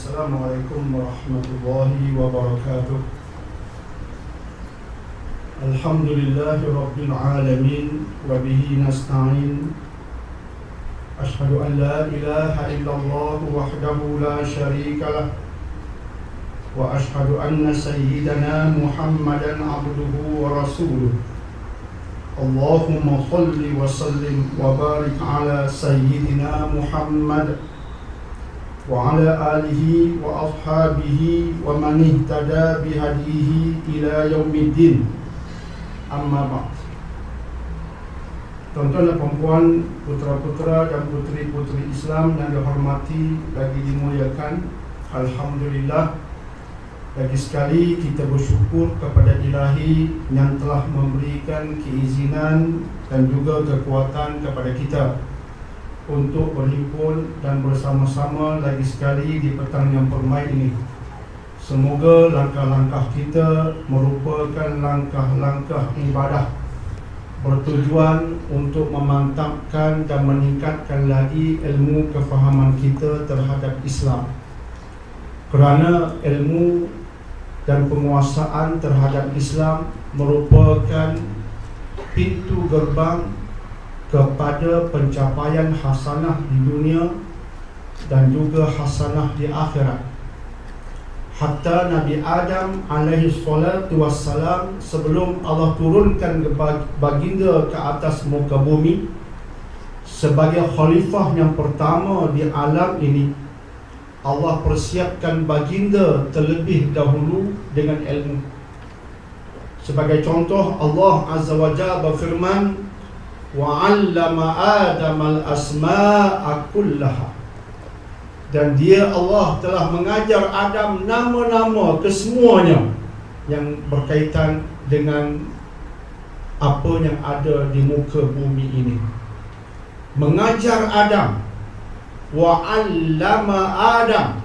Assalamualaikum warahmatullahi wabarakatuh. Alhamdulillahi rabbil alamin wa bihi nasta'in. Ashhadu an la ilaha illallah wahdahu la syarika lah wa ashhadu anna sayyidana Muhammadan abduhu wa rasuluh. Allahumma salli wa sallim wa barik ala sayyidina Muhammad wa ala alihi wa ashabihi wa man ihtada bihadihi ila yaumiddin. Amma ba'd. Tuan-tuan dan puan-puan, putra-putra dan putri-putri Islam yang dihormati lagi dimuliakan, alhamdulillah, lagi sekali kita bersyukur kepada Ilahi yang telah memberikan keizinan dan juga kekuatan kepada kita untuk berhimpun dan bersama-sama lagi sekali di petang yang permai ini. Semoga langkah-langkah kita merupakan langkah-langkah ibadah bertujuan untuk memantapkan dan meningkatkan lagi ilmu kefahaman kita terhadap Islam. Kerana ilmu dan penguasaan terhadap Islam merupakan pintu gerbang kepada pencapaian hasanah di dunia dan juga hasanah di akhirat. Hatta Nabi Adam alaihi salatu wassalam, sebelum Allah turunkan baginda ke atas muka bumi sebagai khalifah yang pertama di alam ini, Allah persiapkan baginda terlebih dahulu dengan ilmu. Sebagai contoh, Allah Azza wa Jalla berfirman, wa 'allama Adam al-asma'a kullaha. Dan dia, Allah, telah mengajar Adam nama-nama kesemuanya yang berkaitan dengan apa yang ada di muka bumi ini. Mengajar Adam, wa 'allama Adam.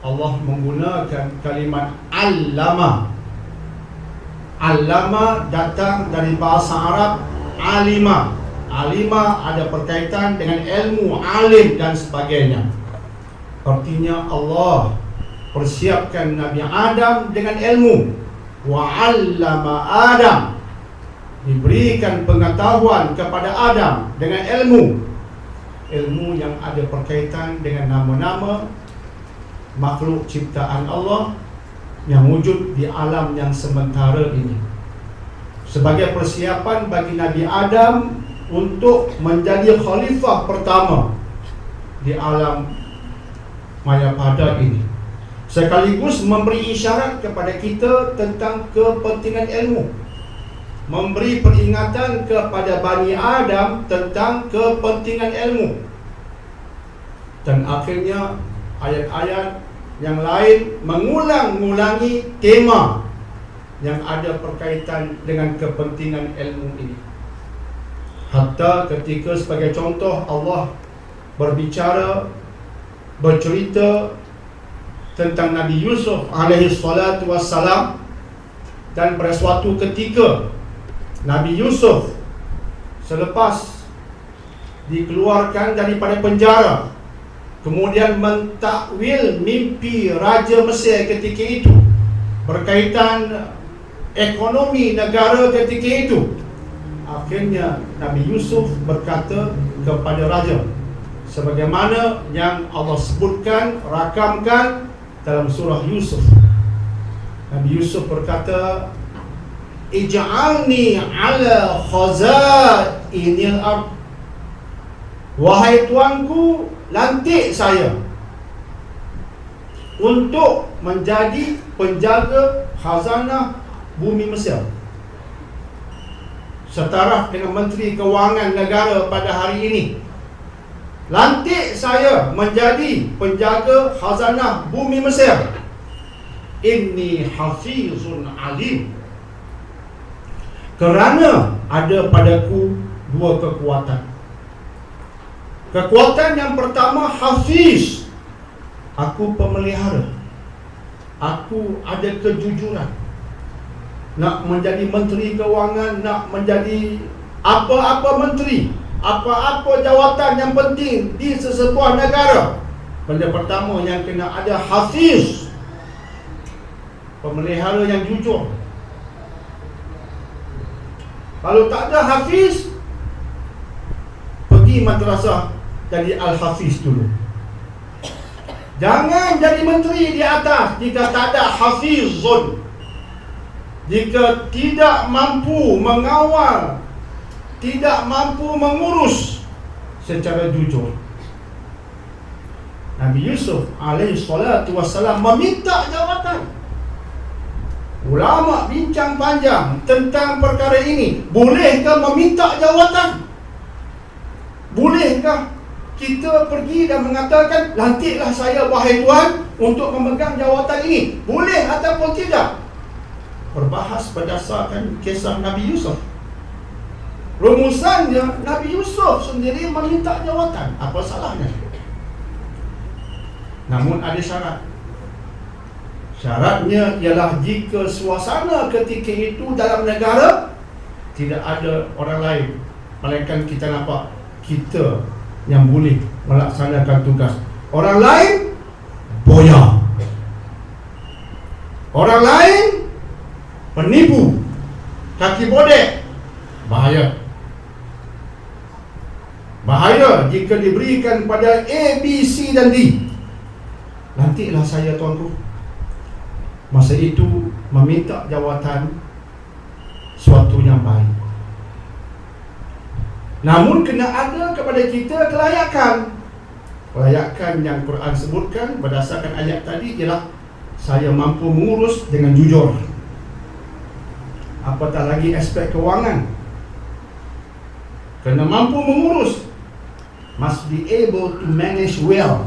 Allah menggunakan kalimat 'allama. 'Allama datang dari bahasa Arab alima. Alima ada berkaitan dengan ilmu, alim dan sebagainya. Artinya Allah persiapkan Nabi Adam dengan ilmu. Wa 'allama Adam, diberikan pengetahuan kepada Adam dengan ilmu. Ilmu yang ada berkaitan dengan nama-nama makhluk ciptaan Allah yang wujud di alam yang sementara ini, sebagai persiapan bagi Nabi Adam untuk menjadi khalifah pertama di alam mayapada ini, sekaligus memberi isyarat kepada kita tentang kepentingan ilmu, memberi peringatan kepada Bani Adam tentang kepentingan ilmu. Dan akhirnya ayat-ayat yang lain mengulang-ulangi tema yang ada berkaitan dengan kepentingan ilmu ini. Hatta ketika sebagai contoh Allah bercerita tentang Nabi Yusuf alaihi salatu wassalam, dan pada suatu ketika Nabi Yusuf selepas dikeluarkan daripada penjara, kemudian mentakwil mimpi Raja Mesir ketika itu berkaitan ekonomi negara ketika itu. Akhirnya Nabi Yusuf berkata kepada raja, sebagaimana yang Allah sebutkan, rakamkan dalam surah Yusuf. Nabi Yusuf berkata, ij'alni ala khazainil ard. Wahai tuanku, lantik saya untuk menjadi penjaga khazanah bumi Mesir, setaraf dengan Menteri Kewangan Negara pada hari ini. Lantik saya menjadi penjaga khazanah bumi Mesir. Inni hafizun alim. Kerana ada padaku dua kekuatan. Kekuatan yang pertama, hafiz. Aku pemelihara. Aku ada kejujuran. Nak menjadi Menteri Kewangan, nak menjadi apa-apa menteri, apa-apa jawatan yang penting di sesebuah negara, Benda pertama yang kena ada hafiz, pemelihara yang jujur. Kalau tak ada hafiz, pergi madrasah jadi al-hafiz dulu. Jangan jadi menteri di atas jika tak ada hafizun. Jika tidak mampu mengawal, tidak mampu mengurus secara jujur. Nabi Yusuf alaihi salatu wassalam meminta jawatan. Ulama bincang panjang tentang perkara ini. Bolehkah meminta jawatan? Bolehkah kita pergi dan mengatakan, lantiklah saya wahai Tuhan untuk memegang jawatan ini? Boleh ataupun tidak? Berbahas berdasarkan kisah Nabi Yusuf. Rumusannya, Nabi Yusuf sendiri meminta jawatan. Apa salahnya? Namun ada syarat. Syaratnya ialah jika suasana ketika itu dalam negara tidak ada orang lain, melainkan kita nampak kita yang boleh melaksanakan tugas. Orang lain boya, orang lain penipu, kaki bodek. Bahaya. Bahaya jika diberikan pada A, B, C dan D. Nantilah saya tuanku. Masa itu meminta jawatan suatu yang baik. Namun kena ada kepada kita kelayakan. Kelayakan yang Quran sebutkan berdasarkan ayat tadi ialah saya mampu mengurus dengan jujur. Apatah lagi aspek kewangan. Kena mampu mengurus. Must be able to manage well.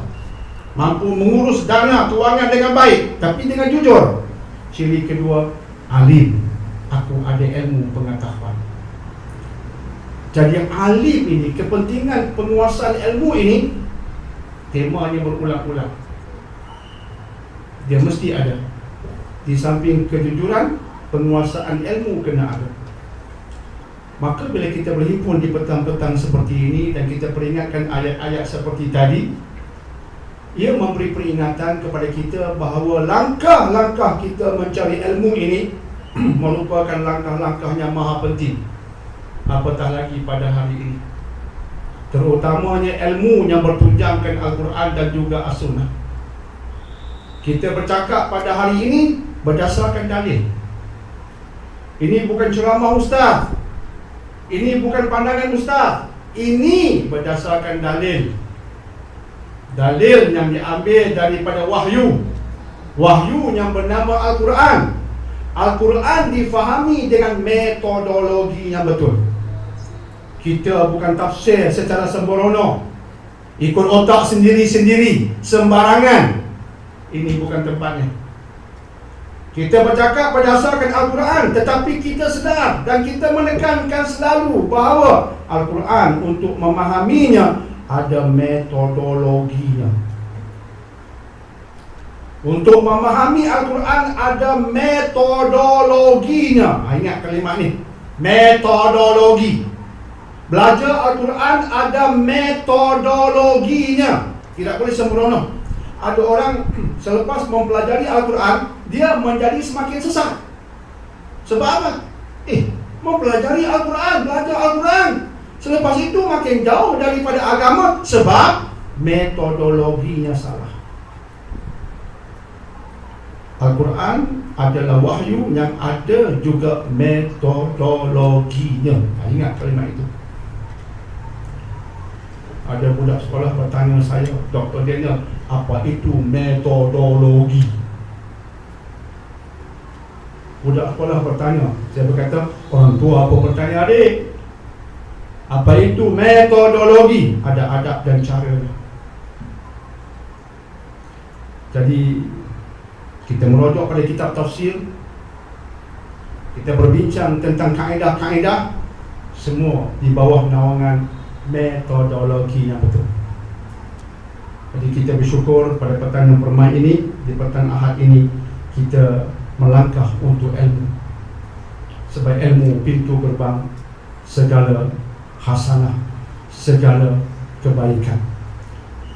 Mampu mengurus dana kewangan dengan baik, tapi dengan jujur. Ciri kedua, alim. Aku ada ilmu pengetahuan. Jadi alim ini, kepentingan penguasaan ilmu ini, temanya berulang-ulang. Dia mesti ada. Di samping kejujuran, penguasaan ilmu kena ada. Maka bila kita berhimpun di petang-petang seperti ini dan kita peringatkan ayat-ayat seperti tadi, ia memberi peringatan kepada kita bahawa langkah-langkah kita mencari ilmu ini merupakan langkah-langkah yang maha penting. Apatah lagi pada hari ini, terutamanya ilmu yang bertunjangkan Al-Quran dan juga As-Sunnah. Kita bercakap pada hari ini berdasarkan dalil. Ini bukan ceramah ustaz, ini bukan pandangan ustaz, ini berdasarkan dalil. Dalil yang diambil daripada wahyu. Wahyu yang bernama Al-Quran. Al-Quran difahami dengan metodologi yang betul. Kita bukan tafsir secara sembrono, ikut otak sendiri-sendiri, sembarangan. Ini bukan tempatnya. Kita bercakap berdasarkan Al-Quran, tetapi kita sedar dan kita menekankan selalu bahawa Al-Quran untuk memahaminya ada metodologinya. Untuk memahami Al-Quran ada metodologinya. Ingat kalimat ni, metodologi. Belajar Al-Quran ada metodologinya. Tidak boleh sembrono. Ada orang selepas mempelajari Al-Quran, dia menjadi semakin sesat. Sebab apa? Mempelajari Al-Quran, belajar Al-Quran, selepas itu makin jauh daripada agama sebab metodologinya salah. Al-Quran adalah wahyu yang ada juga metodologinya. Ingat kalimat itu. Ada budak sekolah bertanya saya, Dr. Daniel, apa itu metodologi? Budak sekolah bertanya. Saya berkata, orang tua apa bertanya adik? Apa itu metodologi? Ada adab dan caranya. Jadi kita merujuk pada kitab tafsir, kita berbincang tentang kaedah-kaedah, semua di bawah naungan metodologi yang betul. Jadi kita bersyukur pada petang yang permai ini, di petang Ahad ini, kita melangkah untuk ilmu. Sebab ilmu pintu gerbang segala hasanah, segala kebaikan,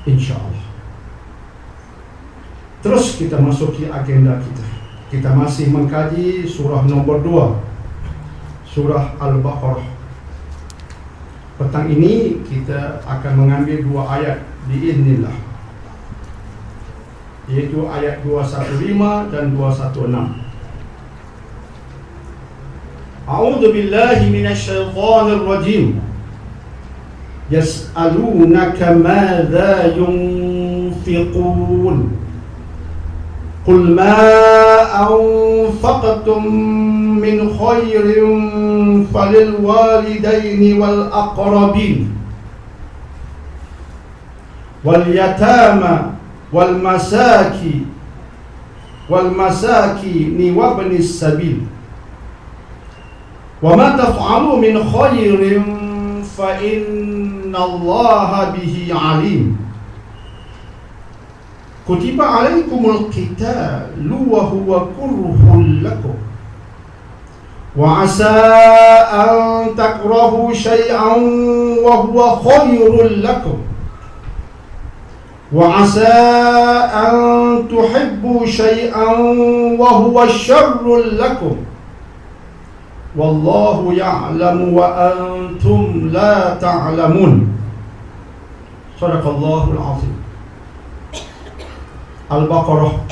insya-Allah. Terus kita masuki agenda kita. Kita masih mengkaji surah nombor 2, surah Al-Baqarah. Petang ini kita akan mengambil 2 ayat biiznillah, iaitu ayat 215 dan 216. A'udzu billahi minasyaitonir rajim. Yas'alunaka madza yunfiqun. Qul ma anfaqtum min khairin falil walidaini wal aqrabin wal yatama wal masaki wa ibnis sabil. Wa ma taf'alu min khairin fa innallaha bihi alim. Kutiba alaikumul qitalu wa huwa kurhun lakum wa asa an takrahu syai'an wa huwa khairul lakum wa asa an tuhibbu syai'an wa huwa syarrul lakum wallahu ya'lamu wa antum la ta'lamun. Shadaqallahul azim. Al-Baqarah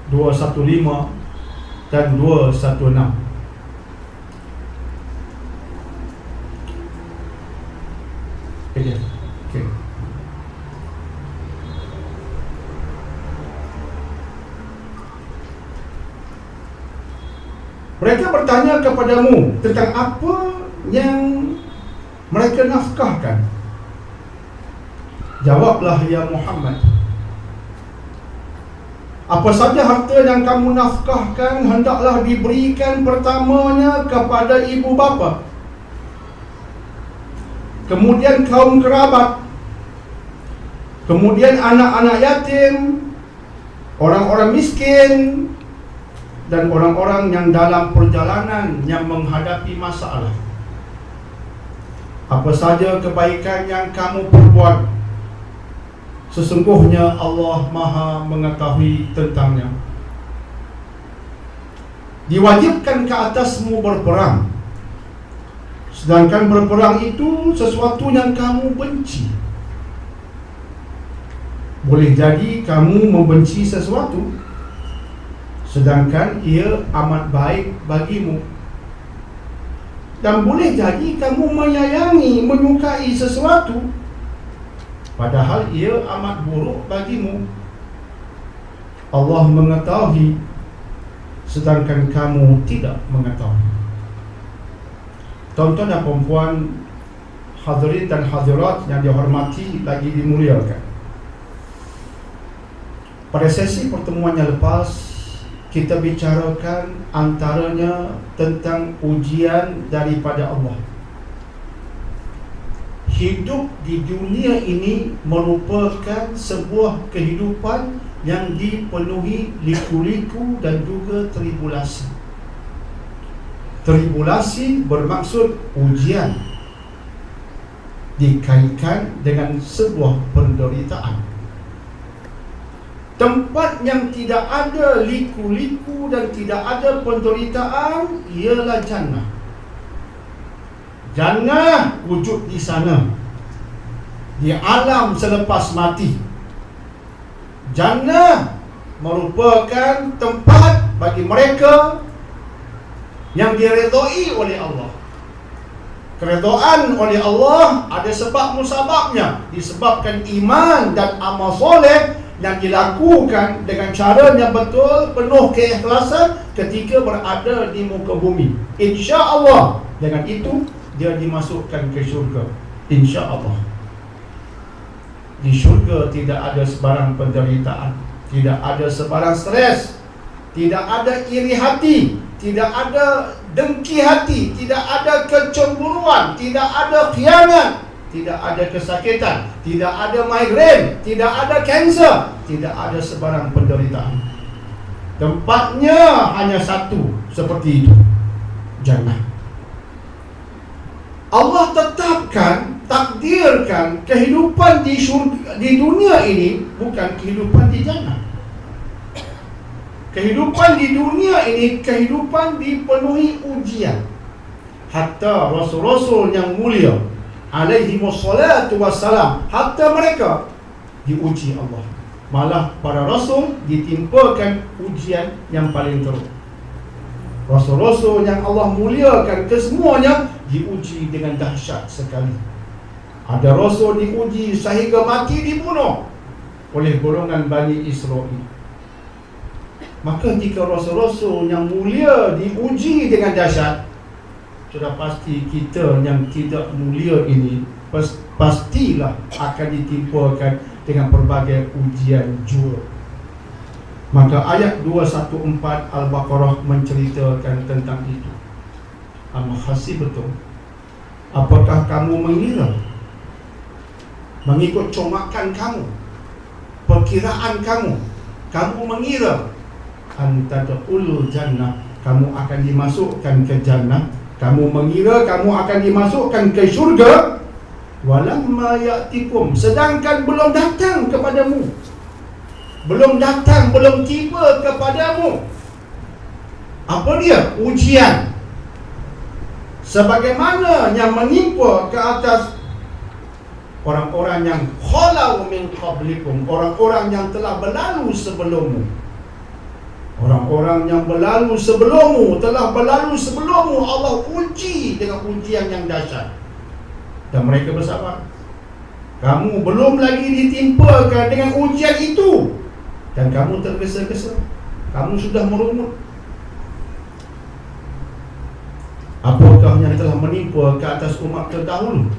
215 dan 216. Okay. Mereka bertanya kepadamu tentang apa yang mereka nafkahkan. Jawablah ya Muhammad, apa saja harta yang kamu nafkahkan hendaklah diberikan pertamanya kepada ibu bapa, kemudian kaum kerabat, kemudian anak-anak yatim, orang-orang miskin, dan orang-orang yang dalam perjalanan yang menghadapi masalah. Apa saja kebaikan yang kamu perbuat, sesungguhnya Allah Maha mengetahui tentangnya. Diwajibkan ke atasmu berperang, sedangkan berperang itu sesuatu yang kamu benci. Boleh jadi kamu membenci sesuatu, sedangkan ia amat baik bagimu. Dan boleh jadi kamu menyayangi, menyukai sesuatu, padahal ia amat buruk bagimu. Allah mengetahui, sedangkan kamu tidak mengetahui. Tuan-tuan dan puan-puan, hadirin dan hadirat yang dihormati lagi dimuliakan, pada sesi pertemuan yang lepas kita bicarakan antaranya tentang ujian daripada Allah. Hidup di dunia ini merupakan sebuah kehidupan yang dipenuhi liku-liku dan juga tribulasi. Tribulasi bermaksud ujian, dikaitkan dengan sebuah penderitaan. Tempat yang tidak ada liku-liku dan tidak ada penderitaan ialah jannah. Jannah wujud di sana, di alam selepas mati. Jannah merupakan tempat bagi mereka yang diredai oleh Allah. Keredaan oleh Allah ada sebab musababnya, disebabkan iman dan amal soleh yang dilakukan dengan cara yang betul, penuh keikhlasan ketika berada di muka bumi. InsyaAllah dengan itu dia dimasukkan ke syurga. InsyaAllah. Di syurga tidak ada sebarang penderitaan, tidak ada sebarang stres, tidak ada iri hati, tidak ada dengki hati, tidak ada kecemburuan, tidak ada khianat, tidak ada kesakitan, tidak ada migrain, tidak ada kanser, tidak ada sebarang penderitaan. Tempatnya hanya satu, seperti itu, jannah. Allah tetapkan, takdirkan kehidupan di dunia ini bukan kehidupan di jannah. Kehidupan di dunia ini kehidupan dipenuhi ujian. Hatta rasul-rasul yang mulia alaihimussalatu wassalam, hatta mereka diuji Allah. Malah para rasul ditimpakan ujian yang paling teruk. Rasul-rasul yang Allah muliakan kesemuanya diuji dengan dahsyat sekali. Ada rasul diuji sehingga mati dibunuh oleh golongan Bani Israel. Maka jika rasul-rasul yang mulia diuji dengan dahsyat, sudah pasti kita yang tidak mulia ini pastilah akan ditimpakan dengan berbagai ujian jua. Maka ayat 214 Al-Baqarah menceritakan tentang itu. Am hasibtum, apakah kamu mengira, mengikut comakan kamu, perkiraan kamu mengira antadkhulul jannah, kamu akan dimasukkan ke jannah, kamu mengira kamu akan dimasukkan ke syurga, walamma ya'tikum, sedangkan belum datang kepadamu, belum tiba kepadamu apa dia? Ujian sebagaimana yang menimpa ke atas orang-orang yang khalau min qablikum, orang-orang yang telah berlalu sebelummu. Orang-orang yang berlalu sebelummu, telah berlalu sebelummu, Allah uji dengan ujian yang dahsyat. Dan mereka bersabar. Kamu belum lagi ditimpakan dengan ujian itu, dan kamu tergesa-gesa, kamu sudah merungut. Apakah yang telah menimpa ke atas umat terdahulu?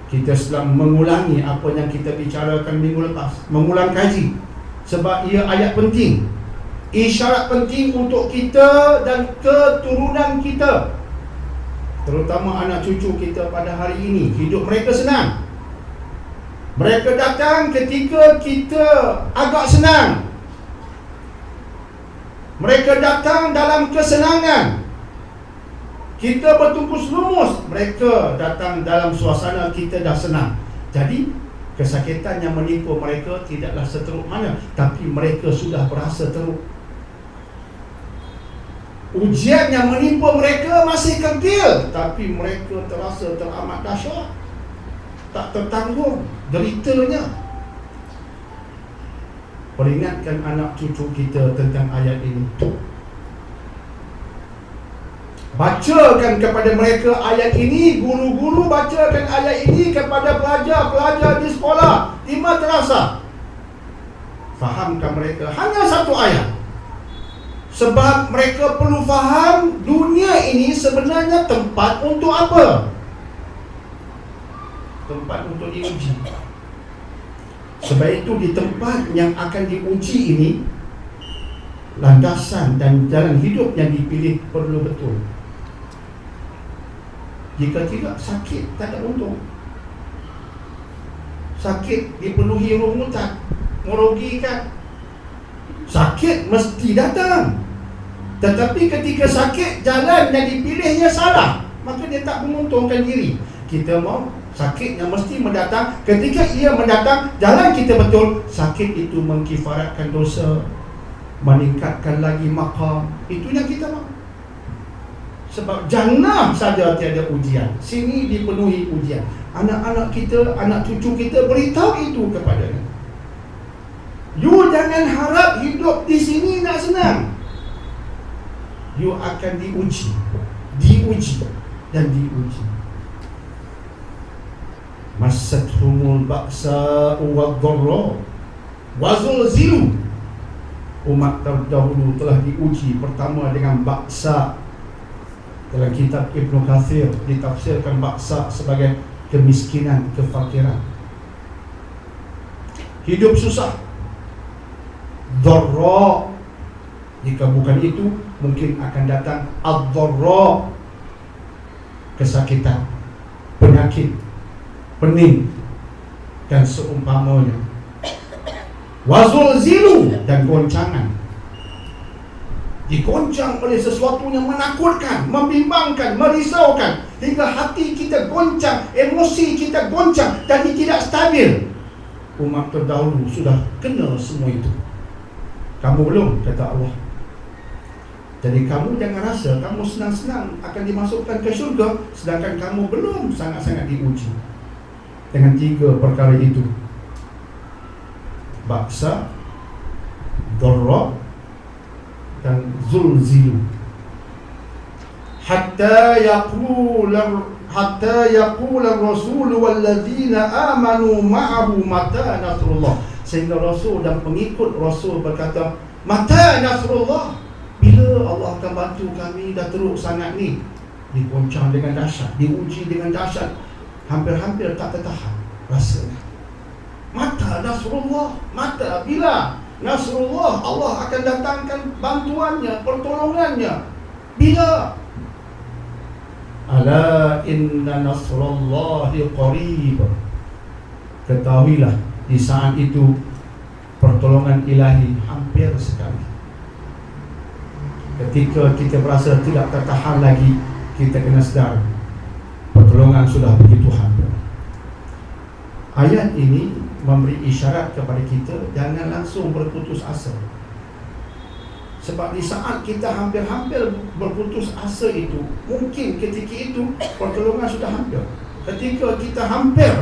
Kita sedang mengulangi apa yang kita bicarakan minggu lepas, mengulang kaji, sebab ia ayat penting, isyarat penting untuk kita dan keturunan kita, terutama anak cucu kita pada hari ini. Hidup mereka senang. Mereka datang ketika kita agak senang. Mereka datang dalam kesenangan. Kita bertungkus lumus, mereka datang dalam suasana kita dah senang. Jadi kesakitan yang menimpa mereka tidaklah seteruk mana, tapi mereka sudah berasa teruk. Ujian yang menimpa mereka masih kecil, tapi mereka terasa teramat dahsyat, tak tertanggung deritanya. Peringatkan anak cucu kita tentang ayat ini. Bacakan kepada mereka ayat ini, guru-guru bacakan ayat ini kepada pelajar-pelajar di sekolah, di madrasah. Fahamkan mereka hanya satu ayat, sebab mereka perlu faham dunia ini sebenarnya tempat untuk apa? Tempat untuk diuji. Sebab itu di tempat yang akan diuji ini, landasan dan jalan hidup yang dipilih perlu betul. Jika tidak, sakit tak ada untung. Sakit dipenuhi rungutan, merugikan. Sakit mesti datang. Tetapi ketika sakit, jalan yang dipilihnya salah, maka dia tak menguntungkan diri. Kita mau sakit yang mesti mendatang. Ketika ia mendatang, jalan kita betul, sakit itu mengkifaratkan dosa, meningkatkan lagi maqam. Itu yang kita mau. Sebab jannah saja tiada ujian, sini dipenuhi ujian. Anak-anak kita, anak cucu kita, beritahu itu kepadanya. You jangan harap hidup di sini nak senang. You akan diuji dan diuji. Masathumul ba'sa'u wad-dharra wa zulzilu. Umat terdahulu telah diuji pertama dengan baksa. Dalam kitab Ibnu Katsir ditafsirkan baksa sebagai kemiskinan, kefakiran, hidup susah. Dharra, jika bukan itu, mungkin akan datang ad-dharra, kesakitan, penyakit, pening dan seumpamanya. Wazulzilu, dan goncangan, digoncang oleh sesuatu yang menakutkan, membimbangkan, merisaukan, hingga hati kita goncang, emosi kita goncang, dan tidak stabil. Umat terdahulu sudah kena semua itu. Kamu belum, kata Allah. Jadi kamu jangan rasa kamu senang-senang akan dimasukkan ke syurga, sedangkan kamu belum sangat-sangat diuji dengan 3 perkara itu: baksa, dharra, dan zulzilu. Hatta yaqul ar-rasul walladzina amanu ma'ahu mata nasrullah. Sehingga Rasul dan pengikut Rasul berkata, mata nasrullah, bila Allah akan bantu kami, dah teruk sangat ni, digoncang dengan dahsyat, diuji dengan dahsyat, hampir-hampir tak tertahan rasanya. Mata nasrullah, mata bila nasrullah, Allah akan datangkan bantuannya, pertolongannya. Bila? Ala inna nasrullahi qarib. Ketahuilah, di saat itu pertolongan ilahi hampir sekali. Ketika kita berasa tidak tertahan lagi, kita kena sedar pertolongan sudah begitu hampir. Ayat ini memberi isyarat kepada kita jangan langsung berputus asa. Sebab di saat kita hampir-hampir berputus asa itu, mungkin ketika itu pertolongan sudah hampir. Ketika kita hampir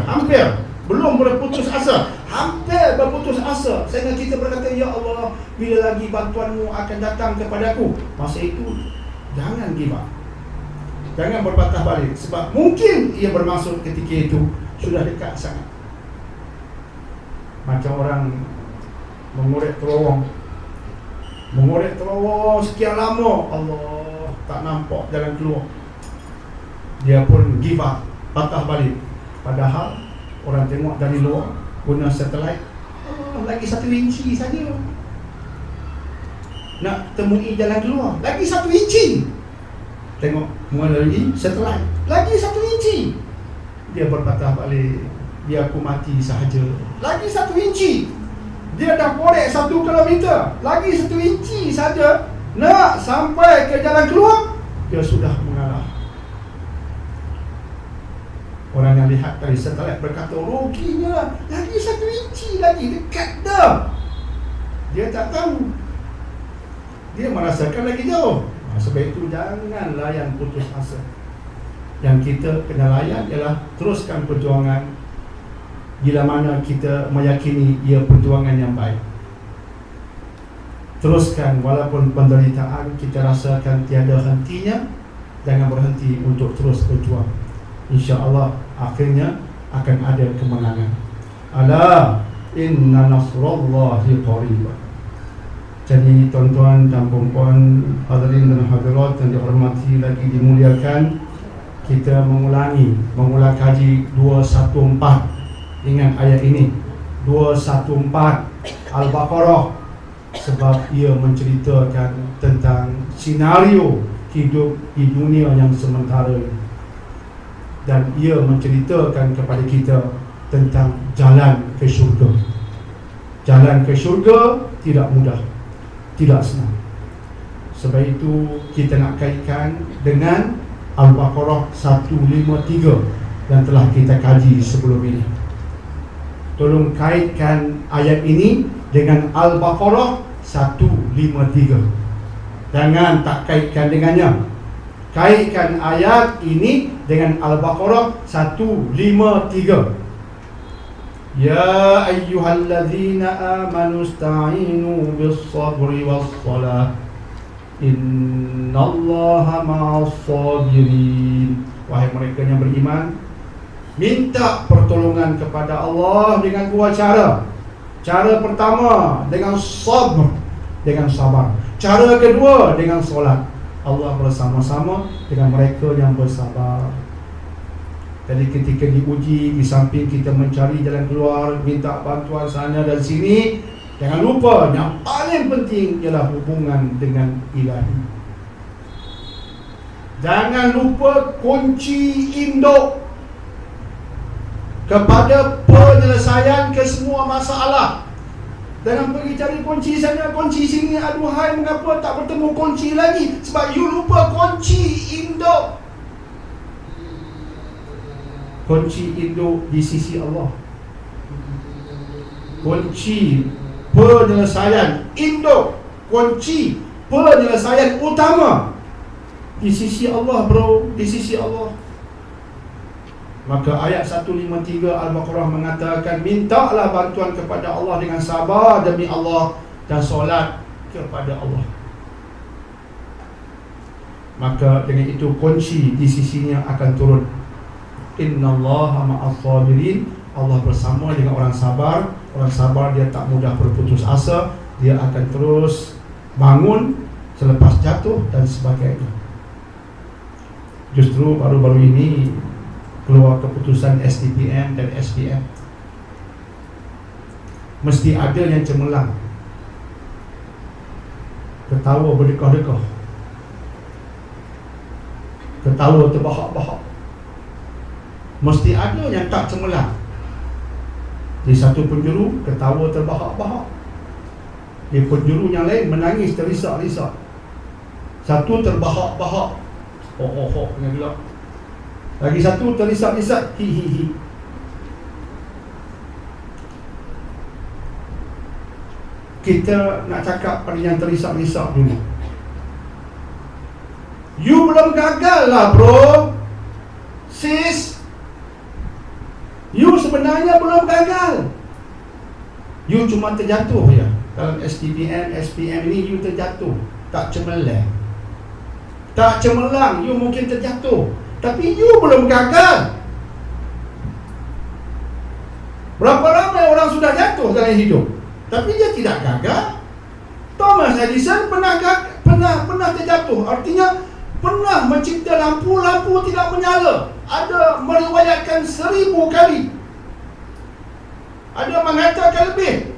belum berputus asa, hampir berputus asa, sehingga kita berkata, ya Allah, bila lagi bantuanmu akan datang kepadaku, masa itu jangan give up, jangan berpatah balik. Sebab mungkin ia bermaksud ketika itu sudah dekat sangat. Macam orang mengorek terowong sekian lama, Allah, tak nampak jalan keluar, dia pun give up, patah balik. Padahal orang tengok dari luar guna satelit, lagi 1 inci saja nak temui jalan keluar, lagi 1 inci. Tengok melalui satelit, lagi 1 inci, dia berpatah balik, dia aku mati sahaja. Lagi 1 inci, dia dah korek 1 kilometer, lagi 1 inci saja nak sampai ke jalan keluar, dia sudah mengalah. Orang yang lihat dari satelit berkata, ruginya lagi 1 inci lagi, dekat dah. Dia tak tahu, dia merasakan lagi jauh. Sebab itu jangan layan putus asa. Yang kita kena layan ialah teruskan perjuangan, bila mana kita meyakini ia perjuangan yang baik. Teruskan walaupun penderitaan kita rasakan tiada hentinya, jangan berhenti untuk terus berjuang. InsyaAllah akhirnya akan ada kemenangan. Ala inna nasrullahi qarib. Jadi tuan-tuan dan puan-puan, hadirin dan hadirat yang dihormati lagi dimuliakan, kita mengulang kaji 214. Ingat ayat ini 214 Al-Baqarah, sebab ia menceritakan tentang senario hidup di dunia yang sementara ini. Dan ia menceritakan kepada kita tentang jalan ke syurga. Jalan ke syurga tidak mudah, tidak senang. Sebab itu kita nak kaitkan dengan Al-Baqarah 153 yang telah kita kaji sebelum ini. Tolong kaitkan ayat ini dengan Al-Baqarah 153. Jangan tak kaitkan dengannya. Kaitkan ayat ini dengan Al-Baqarah 153. Ya ayyuhalladzina amanu ista'inu bis-sabri was-salah innallaha ma'as-sabirin. Wahai mereka yang beriman, minta pertolongan kepada Allah dengan 2 cara. Cara pertama dengan sabr, dengan sabar. Cara kedua dengan solat. Allah bersama-sama dengan mereka yang bersabar. Jadi ketika diuji, di samping kita mencari jalan keluar, minta bantuan sana dan sini, jangan lupa yang paling penting ialah hubungan dengan Ilahi. Jangan lupa kunci induk kepada penyelesaian kesemua masalah. Jangan pergi cari kunci sana, kunci sini. Aduhai, mengapa tak bertemu kunci lagi? Sebab you lupa kunci induk. Kunci induk di sisi Allah. Kunci penyelesaian induk, kunci penyelesaian utama di sisi Allah, bro, di sisi Allah. Maka ayat 153 Al-Baqarah mengatakan, mintalah bantuan kepada Allah dengan sabar demi Allah dan solat kepada Allah. Maka dengan itu kunci di sisinya akan turun. Innallaha ma'as sabirin. Allah bersama dengan orang sabar. Orang sabar dia tak mudah berputus asa, dia akan terus bangun selepas jatuh dan sebagainya. Justru baru-baru ini keluar keputusan SDPM dan SPM. Mesti ada yang cemerlang, ketawa berdekah-dekah, ketawa terbahak-bahak. Mesti ada yang tak cemerlang. Di satu penjuru ketawa terbahak-bahak, di penjuru yang lain menangis terisak-risak. Satu terbahak-bahak, ho dengan gelap. Lagi satu terisak-risak, hi. Kita nak cakap pada yang terisak-risak dulu. You belum gagal lah, bro, sis. You sebenarnya belum gagal. You cuma terjatuh je. Dalam SDPM, SPM ini you terjatuh, tak cemerlang. Tak cemerlang, you mungkin terjatuh, tapi you belum gagal. Berapa ramai orang sudah jatuh dalam hidup, tapi dia tidak gagal. Thomas Edison pernah terjatuh, artinya pernah mencipta lampu tidak menyala. Ada meriwayatkan 1000 kali. Ada mengatakan lebih.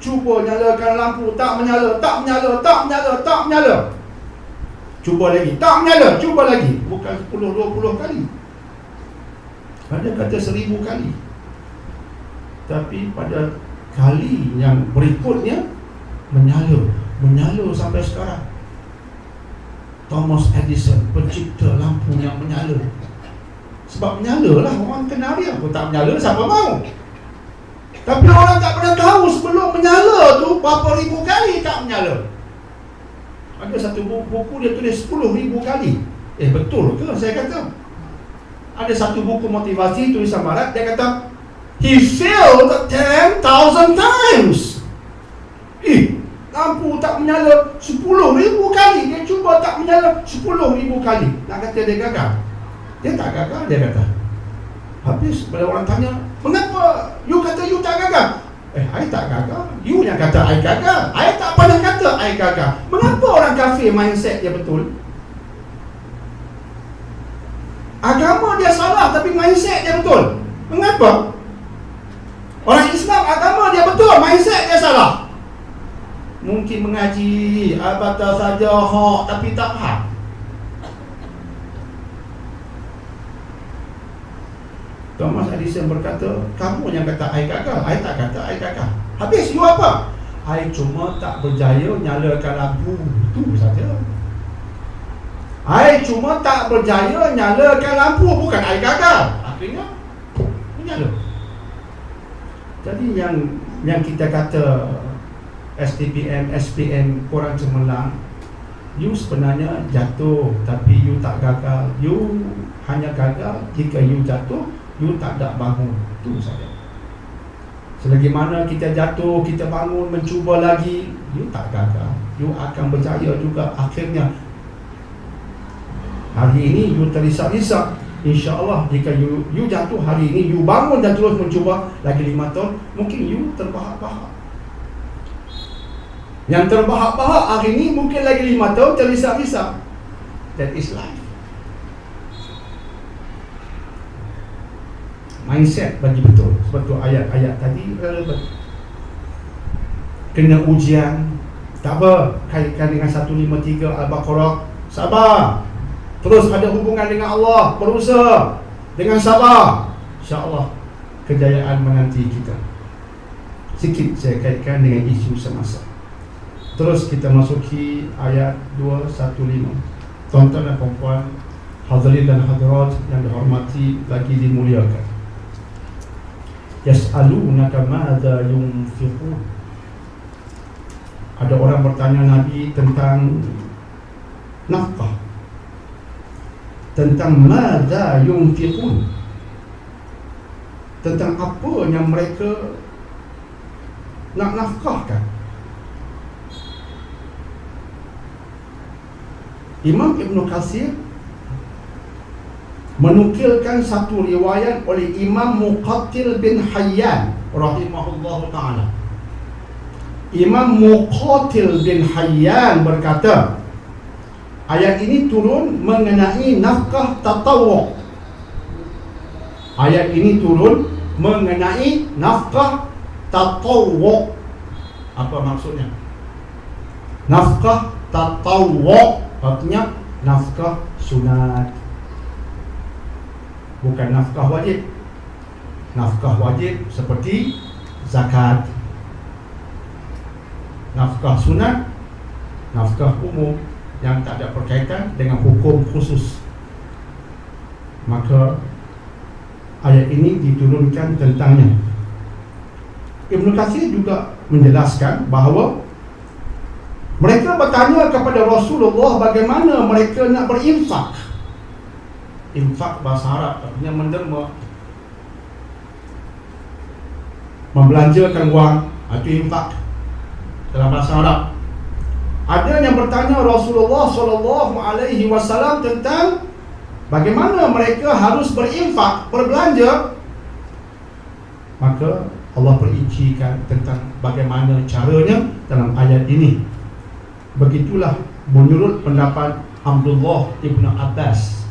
Cuba nyalakan lampu, tak menyala. Cuba lagi, tak menyala, cuba lagi. Bukan 10-20 kali. Ada kata 1000 kali. Tapi pada kali yang berikutnya menyala sampai sekarang. Thomas Edison, pencipta lampu yang menyala. Sebab menyala lah, orang kenal dia. Kalau tak menyala, siapa mahu? Tapi orang tak pernah tahu sebelum menyala tu berapa ribu kali tak menyala. Ada satu buku dia tulis 10,000 kali. Betul ke saya kata? Ada satu buku motivasi tulisan barat, dia kata he failed 10,000 times. Lampu tak menyala 10,000 kali. Dia cuba tak menyala 10,000 kali. Nak kata dia gagal? Dia tak gagal, dia kata. Habis bila orang tanya, mengapa you kata you tak gagal? I tak gagal. You yang kata I gagal. I tak pernah kata I gagal. Mengapa orang kafir mindset dia betul? Agama dia salah tapi mindset dia betul. Mengapa? Orang Islam agama dia betul, mindset dia salah. Mungkin mengaji baca saja hak tapi tak faham. Thomas Edison berkata, kamu yang kata I gagal, I tak kata I gagal. Habis you apa? I cuma tak berjaya nyalakan lampu, itu saja. I cuma tak berjaya nyalakan lampu, bukan I gagal. Akhirnya menyala. Jadi yang kita kata STPM, SPM kurang cemerlang, you sebenarnya jatuh tapi you tak gagal. You hanya gagal jika you jatuh, you tak ada bangun. Itu saja. Selagi mana kita jatuh, kita bangun, mencuba lagi, you tak gagal. You akan berjaya juga akhirnya. Hari ini you terisak-risak, InsyaAllah jika you jatuh hari ini, you bangun dan terus mencuba lagi 5 tahun, mungkin you terbahak-bahak. Yang terbahak-bahak hari ini mungkin lagi 5 tahun terisak-risak. That is life. Mindset bagi betul. Sebab tu ayat-ayat tadi relevan. Kena ujian, tak apa, kaitkan dengan 153 Al-Baqarah. Sabar, terus ada hubungan dengan Allah, berusaha dengan sabar, InsyaAllah kejayaan menanti kita. Sikit saya kaitkan dengan isu semasa. Terus kita masuki ayat 215. Tuan-tuan dan puan-puan, hadirin dan hadirat yang dihormati lagi dimuliakan. Yas'alunaka ma'adha yunfiqun. ada orang bertanya Nabi tentang nafkah, tentang madza yunfiqun, tentang apa yang mereka nak nafkahkan. Imam Ibn Katsir menukilkan satu riwayat oleh Imam Muqatil bin Hayyan rahimahullahu ta'ala. Imam Muqatil bin Hayyan berkata, ayat ini turun mengenai nafkah tatawwu'. Ayat ini turun mengenai nafkah tatawwu'. Apa maksudnya? Nafkah tatawwu' artinya nafkah sunat, bukan nafkah wajib. Nafkah wajib seperti zakat. Nafkah sunat, nafkah umum yang tak ada berkaitan dengan hukum khusus. Maka ayat ini diturunkan tentangnya. Ibn Katsir juga menjelaskan bahawa mereka bertanya kepada Rasulullah bagaimana mereka nak berinfak. Infak bahasa Arab artinya menderma, membelanjakan wang, itu infak dalam bahasa Arab. Ada yang bertanya Rasulullah SAW tentang bagaimana mereka harus berinfak, berbelanja. Maka Allah perincikan tentang bagaimana caranya dalam ayat ini. Begitulah menurut pendapat Abdullah ibn Abbas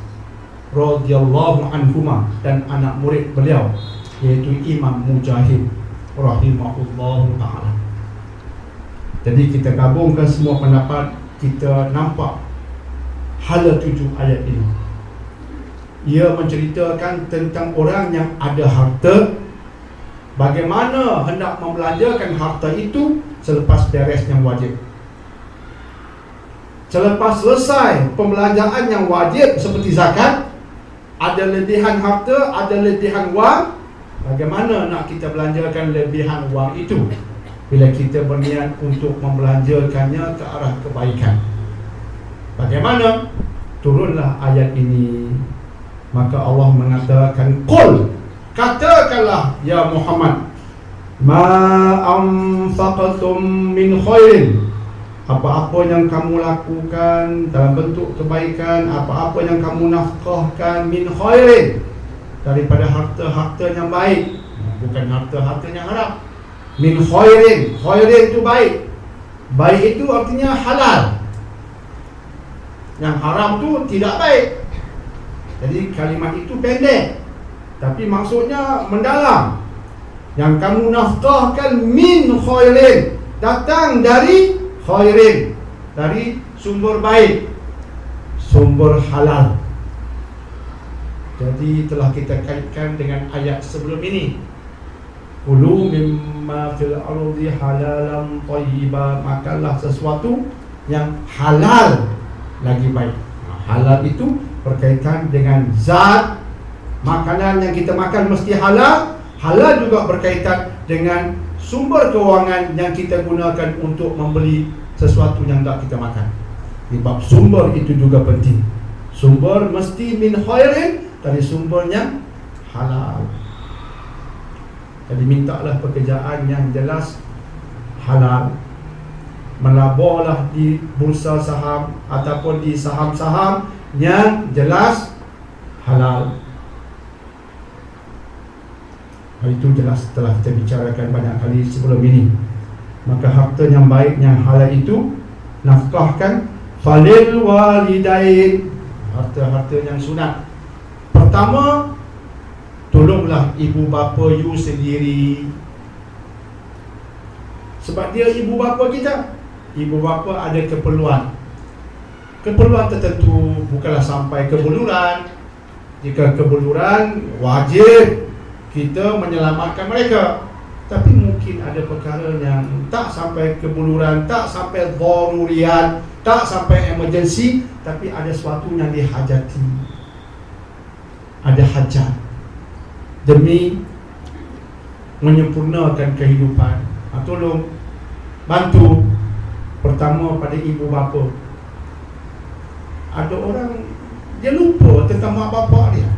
radhiyallahu anhuma dan anak murid beliau, iaitu Imam Mujahid rahimahullahu ta'ala. Jadi kita gabungkan semua pendapat, kita nampak hala 7 ayat ini. Ia menceritakan tentang orang yang ada harta, bagaimana hendak membelanjakan harta itu selepas beres yang wajib. Selepas selesai pembelanjaan yang wajib seperti zakat, ada lebihan harta, ada lebihan wang, bagaimana nak kita belanjakan lebihan wang itu bila kita berniat untuk membelanjakannya ke arah kebaikan. Bagaimana? Turunlah ayat ini. Maka Allah mengatakan, Qul, katakanlah ya Muhammad, ma anfaqtum min khairin, apa-apa yang kamu lakukan dalam bentuk kebaikan, apa-apa yang kamu nafkahkan min khairin, daripada harta-harta yang baik, bukan harta-harta yang haram. Min khairin, khairin itu baik. Baik itu artinya halal. Yang haram itu tidak baik. Jadi kalimat itu pendek, tapi maksudnya mendalam. Yang kamu nafkahkan min khairin, datang dari khairin, dari sumber baik, sumber halal. Jadi telah kita kaitkan dengan ayat sebelum ini, kulu mimma fil ardi halalan thayyiba, makanlah sesuatu yang halal lagi baik. Halal itu berkaitan dengan zat. Makanan yang kita makan mesti halal. Halal juga berkaitan dengan sumber kewangan yang kita gunakan untuk membeli sesuatu yang tak kita makan. Sebab sumber itu juga penting. Sumber mesti min khairin, dari sumbernya halal. Jadi mintalah pekerjaan yang jelas halal. Melaburlah di bursa saham ataupun di saham-saham yang jelas halal. Itu jelas telah kita bicarakan banyak kali sebelum ini. Maka harta yang baik, yang halal itu nafkahkan. Falil walidain, harta-harta yang sunat. Pertama, tolonglah ibu bapa you sendiri. Sebab dia ibu bapa kita. Ibu bapa ada keperluan. Keperluan tertentu, bukanlah sampai kebuluran. Jika kebuluran, wajib kita menyelamatkan mereka. Tapi mungkin ada perkara yang tak sampai kebuluran, tak sampai daruriyat, tak sampai emergency, tapi ada sesuatu yang dihajati, ada hajat demi menyempurnakan kehidupan. Tolong bantu. Pertama pada ibu bapa. Ada orang dia lupa tentang mak bapak dia.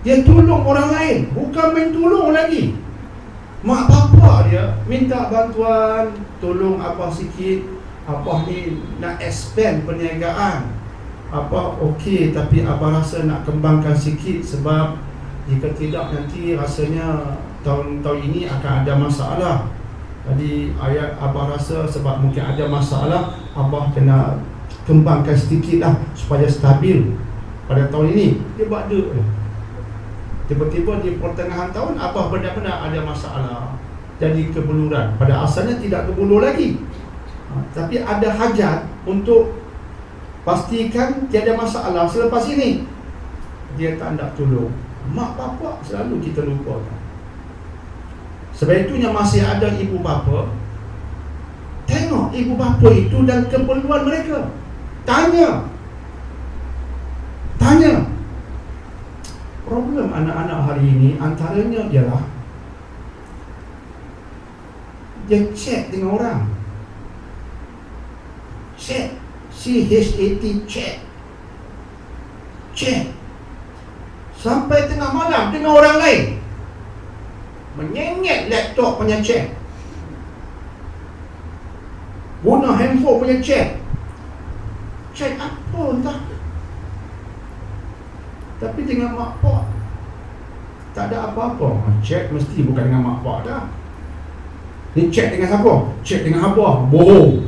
Dia tolong orang lain, bukan main tolong lagi. Mak bapak dia minta bantuan, tolong abah sikit, abah ni nak expand perniagaan. Abah okey, tapi abah rasa nak kembangkan sikit, sebab jika tidak nanti rasanya tahun ini akan ada masalah. Jadi ayat abah rasa sebab mungkin ada masalah, abah kena kembangkan sedikit lah supaya stabil pada tahun ini. Dia buat duk. Tiba-tiba di pertengahan tahun abah benar-benar ada masalah, jadi kebuluran. Pada asalnya tidak kebulur lagi, tapi ada hajat untuk pastikan tiada masalah selepas ini. Dia tak nak tolong. Mak bapak selalu kita lupakan. Sebab itunya masih ada ibu bapa, tengok ibu bapa itu dan keperluan mereka. Tanya. Problem anak-anak hari ini antaranya ialah dia chat dengan orang. Chat, C-H-A-T, chat sampai tengah malam dengan orang lain, menyengit laptop punya chat, guna handphone punya chat apa entah. Tapi dengan mak pak tak ada apa-apa. Chat mesti bukan dengan mak pak dah. Ni chat dengan siapa? Chat dengan abah, bohong.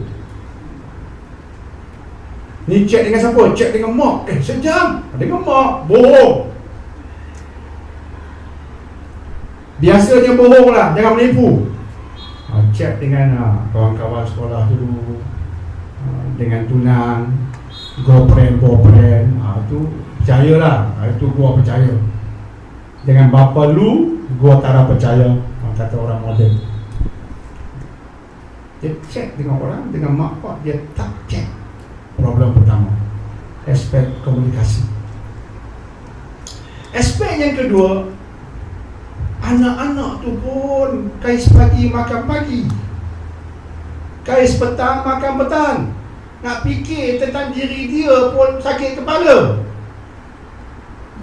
Ni chat dengan siapa? Chat dengan mak. Sejam dengan mak, bohong. Biasanya bohong lah, jangan menipu. Chat dengan kawan-kawan sekolah dulu, dengan tunang, girlfriend, tu percayalah, itu gua percaya. Dengan bapa lu, gua tak ada percaya, kata orang moden. Dia chat dengan orang, dengan mak pak dia tak chat. Problem pertama, aspek komunikasi. Aspek yang kedua, anak-anak tu pun kais pagi makan pagi, kais petang makan petang. Nak fikir tentang diri dia pun sakit kepala.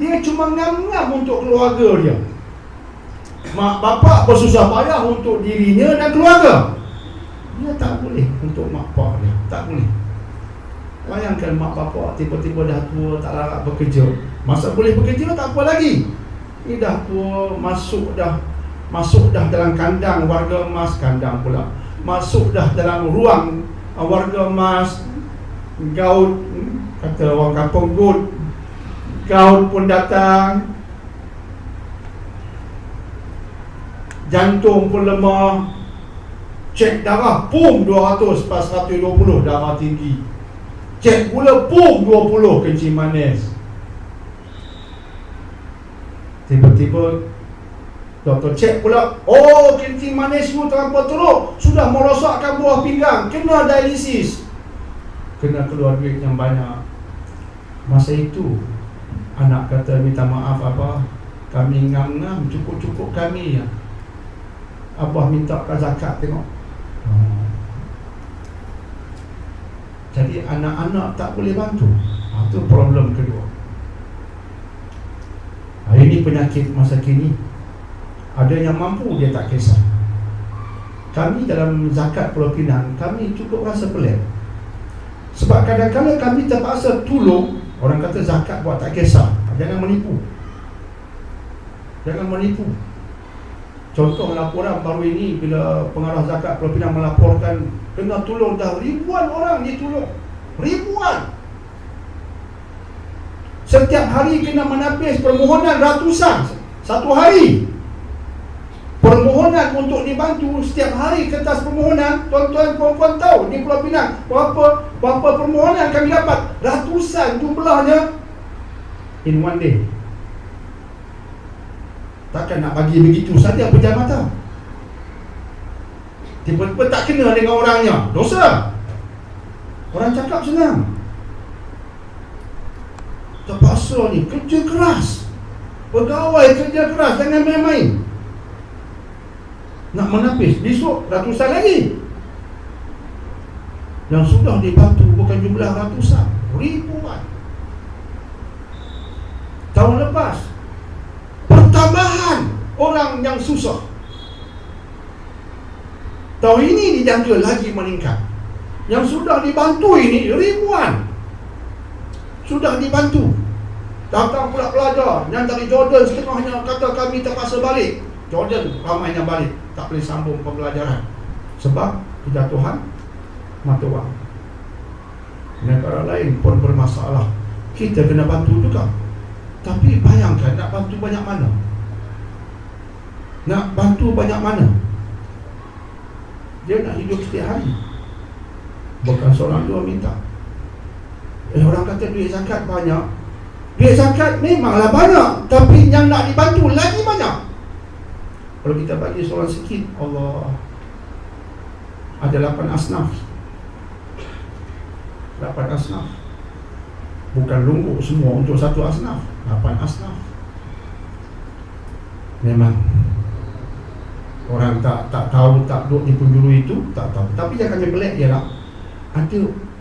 Dia cuma ngam-ngam untuk keluarga dia. Mak bapak bersusah payah untuk dirinya dan keluarga. Dia tak boleh untuk mak bapak dia, tak boleh. Bayangkan mak bapak tiba-tiba dah tua, tak larat bekerja. Masa boleh bekerja tak apa lagi. Ni dah tua, masuk dah dalam kandang warga emas, kandang pula. Masuk dah dalam ruang warga emas, gaut, kata orang kampung gaut pun datang, jantung pun lemah, cek darah pum 200 pas 120 darah tinggi, cek gula pum 20 kencing manis. Tiba-tiba doktor cek pula, oh kencing manismu terlampau teruk, sudah merosakkan buah pinggang, kena dialisis, kena keluar duit yang banyak. Masa itu anak kata, minta maaf abah, kami ngam-ngam, cukup-cukup kami ya. Abah minta zakat, tengok. Jadi anak-anak tak boleh bantu. Itu problem kedua. Ini penyakit masa kini. Ada yang mampu, dia tak kisah. Kami dalam zakat Pulau Pinang, kami cukup rasa pelik. Sebab kadang-kadang kami terpaksa tolong. Orang kata zakat buat tak kisah. Jangan menipu. Contoh laporan baru ini, bila pengarah zakat Pulau Pinang melaporkan kena tolong dah ribuan orang ditolong. Ribuan. Setiap hari kena menapis permohonan ratusan satu hari. Permohonan untuk dibantu setiap hari, kertas permohonan. Tuan-tuan puan-puan tahu di Pulau Pinang berapa permohonan kami dapat? Ratusan jumlahnya in one day. Takkan nak bagi begitu saja pejam mata. Tiba-tiba tak kena dengan orangnya, dosa. Orang cakap senang, terpaksa ni kerja keras. Pegawai kerja keras, jangan main-main. Nak menapis, besok ratusan lagi. Yang sudah dibantu bukan jumlah ratusan, ribuan. Tahun lepas pertambahan orang yang susah. Tahun ini dijangka lagi meningkat. Yang sudah dibantu ini ribuan, sudah dibantu. Datang pula pelajar yang dari Jordan, setengahnya kata kami terpaksa balik. Jordan ramainya balik, tak boleh sambung pembelajaran sebab kejatuhan mata wang. Negara lain pun bermasalah, kita kena bantu juga. Tapi bayangkan nak bantu banyak mana? Nak bantu banyak mana? Dia nak hidup setiap hari, bukan seorang dua minta. Orang kata duit zakat banyak. Duit zakat memanglah banyak, tapi yang nak dibantu lagi banyak. Kalau kita bagi seorang sikit, Allah, ada 8 asnaf. 8 asnaf. Bukan lungguk semua untuk satu asnaf. 8 asnaf. Memang orang tak tahu, tak duduk di penjuru itu, tak tahu. Tapi yang kami pelik ialah ada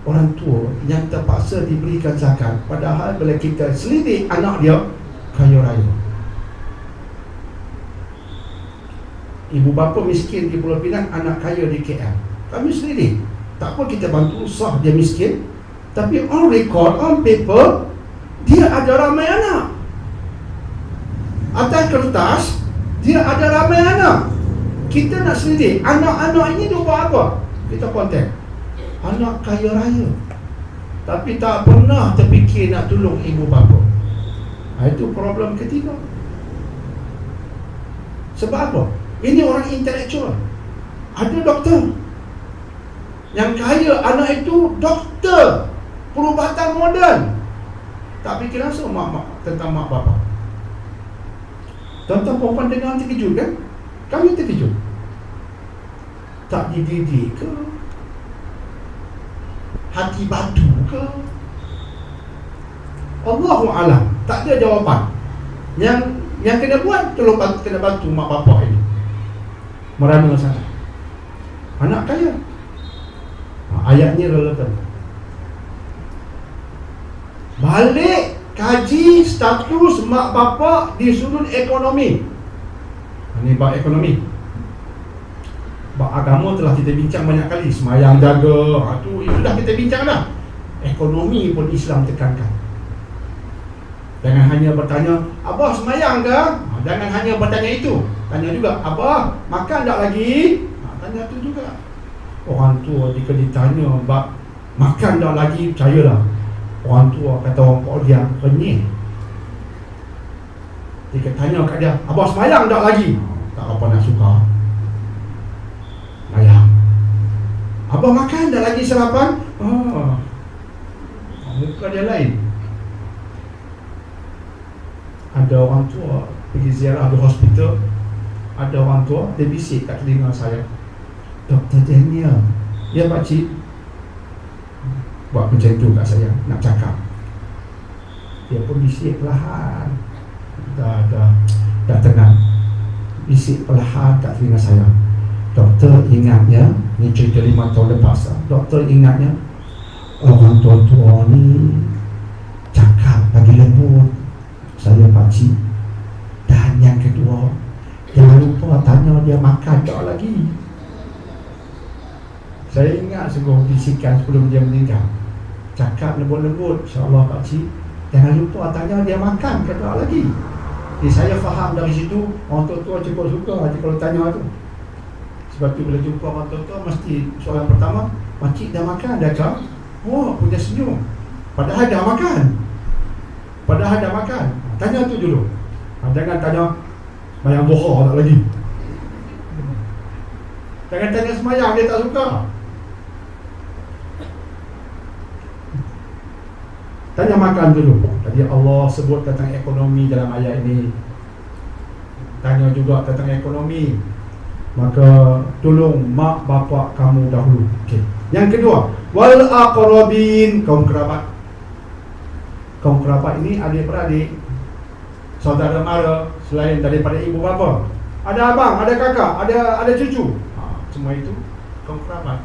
orang tua yang terpaksa diberikan zakat, padahal bila kita selidik anak dia kaya raya. Ibu bapa miskin di Pulau Pinang, anak kaya di KL. Kami selidik, tak apa kita bantu, sah dia miskin, tapi on record, on paper, dia ada ramai anak. Atas kertas dia ada ramai anak. Kita nak selidik anak-anak ini dia buat apa. Kita kontak anak kaya raya, tapi tak pernah terfikir nak tolong ibu bapa. Itu problem ketiga. Sebab apa? Ini orang intelektual. Ada doktor yang kaya, anak itu doktor perubatan moden, tak fikir langsung tentang mak bapa. Tuan-tuan perempuan dengar terkejut kan? Kami terkejut. Tak dididik ke? Hati batu ke? Allahu'alam. Tak ada jawapan. Yang kena buat, tolong kena bantu mak bapak ini merana sana. Anak kaya. Ayatnya relevan. Balik kaji status mak bapak di sudut ekonomi. Ini bab ekonomi. Bab agama telah kita bincang banyak kali. Semayang jaga, itu dah kita bincang dah. Ekonomi pun Islam tekankan. Jangan hanya bertanya, Abah semayang ke? Jangan hanya bertanya itu. Tanya juga, Abah makan tak lagi? Tanya tu juga. Orang tua jika ditanya bab makan tak lagi, percayalah, orang tua kata orang Pok dia renyih. Jika tanya kat dia, Abah semayang tak lagi? Tak apa nak suka. Mayang. Abah makan tak lagi sarapan? Muka dia lain. Ada orang tua pergi ziarah di hospital, ada orang tua dia bisik kat telinga saya, Dr. Daniel, ya pakcik, buat macam tu kat saya, nak cakap. Dia pun bisik perlahan, dah tenang, bisik perlahan kat telinga saya, Doktor ingatnya, ni cerita 5 tahun lepas, Doktor ingatnya orang tua-tua ni cakap lagi lembut. Saya pakcik. Dan yang kedua, jangan lupa tanya dia makan tak lagi. Saya ingat sungguh bisikan sebelum dia meninggal, cakap lembut-lembut, InsyaAllah pakcik, jangan lupa tanya dia makan ke tak lagi. Jadi saya faham dari situ, orang tua-tua cukup suka aja kalau tanya tu. Sebab tu bila jumpa orang tua-tua, mesti soalan pertama, pakcik dah makan dah ke? Oh, punya senyum. Padahal dah makan. Tanya tu dulu. Jangan tanya semayang duha tak lagi. Jangan tanya semayang, dia tak suka. Tanya makan dulu. Tadi Allah sebut tentang ekonomi dalam ayat ini. Tanya juga tentang ekonomi. Maka tolong mak bapak kamu dahulu. Okay. Yang kedua, wal aqrabin, kaum kerabat. Kaum kerabat ini adik-beradik, saudara mara selain daripada ibu bapa. Ada abang, ada kakak, ada cucu. Semua itu kaum kerabat.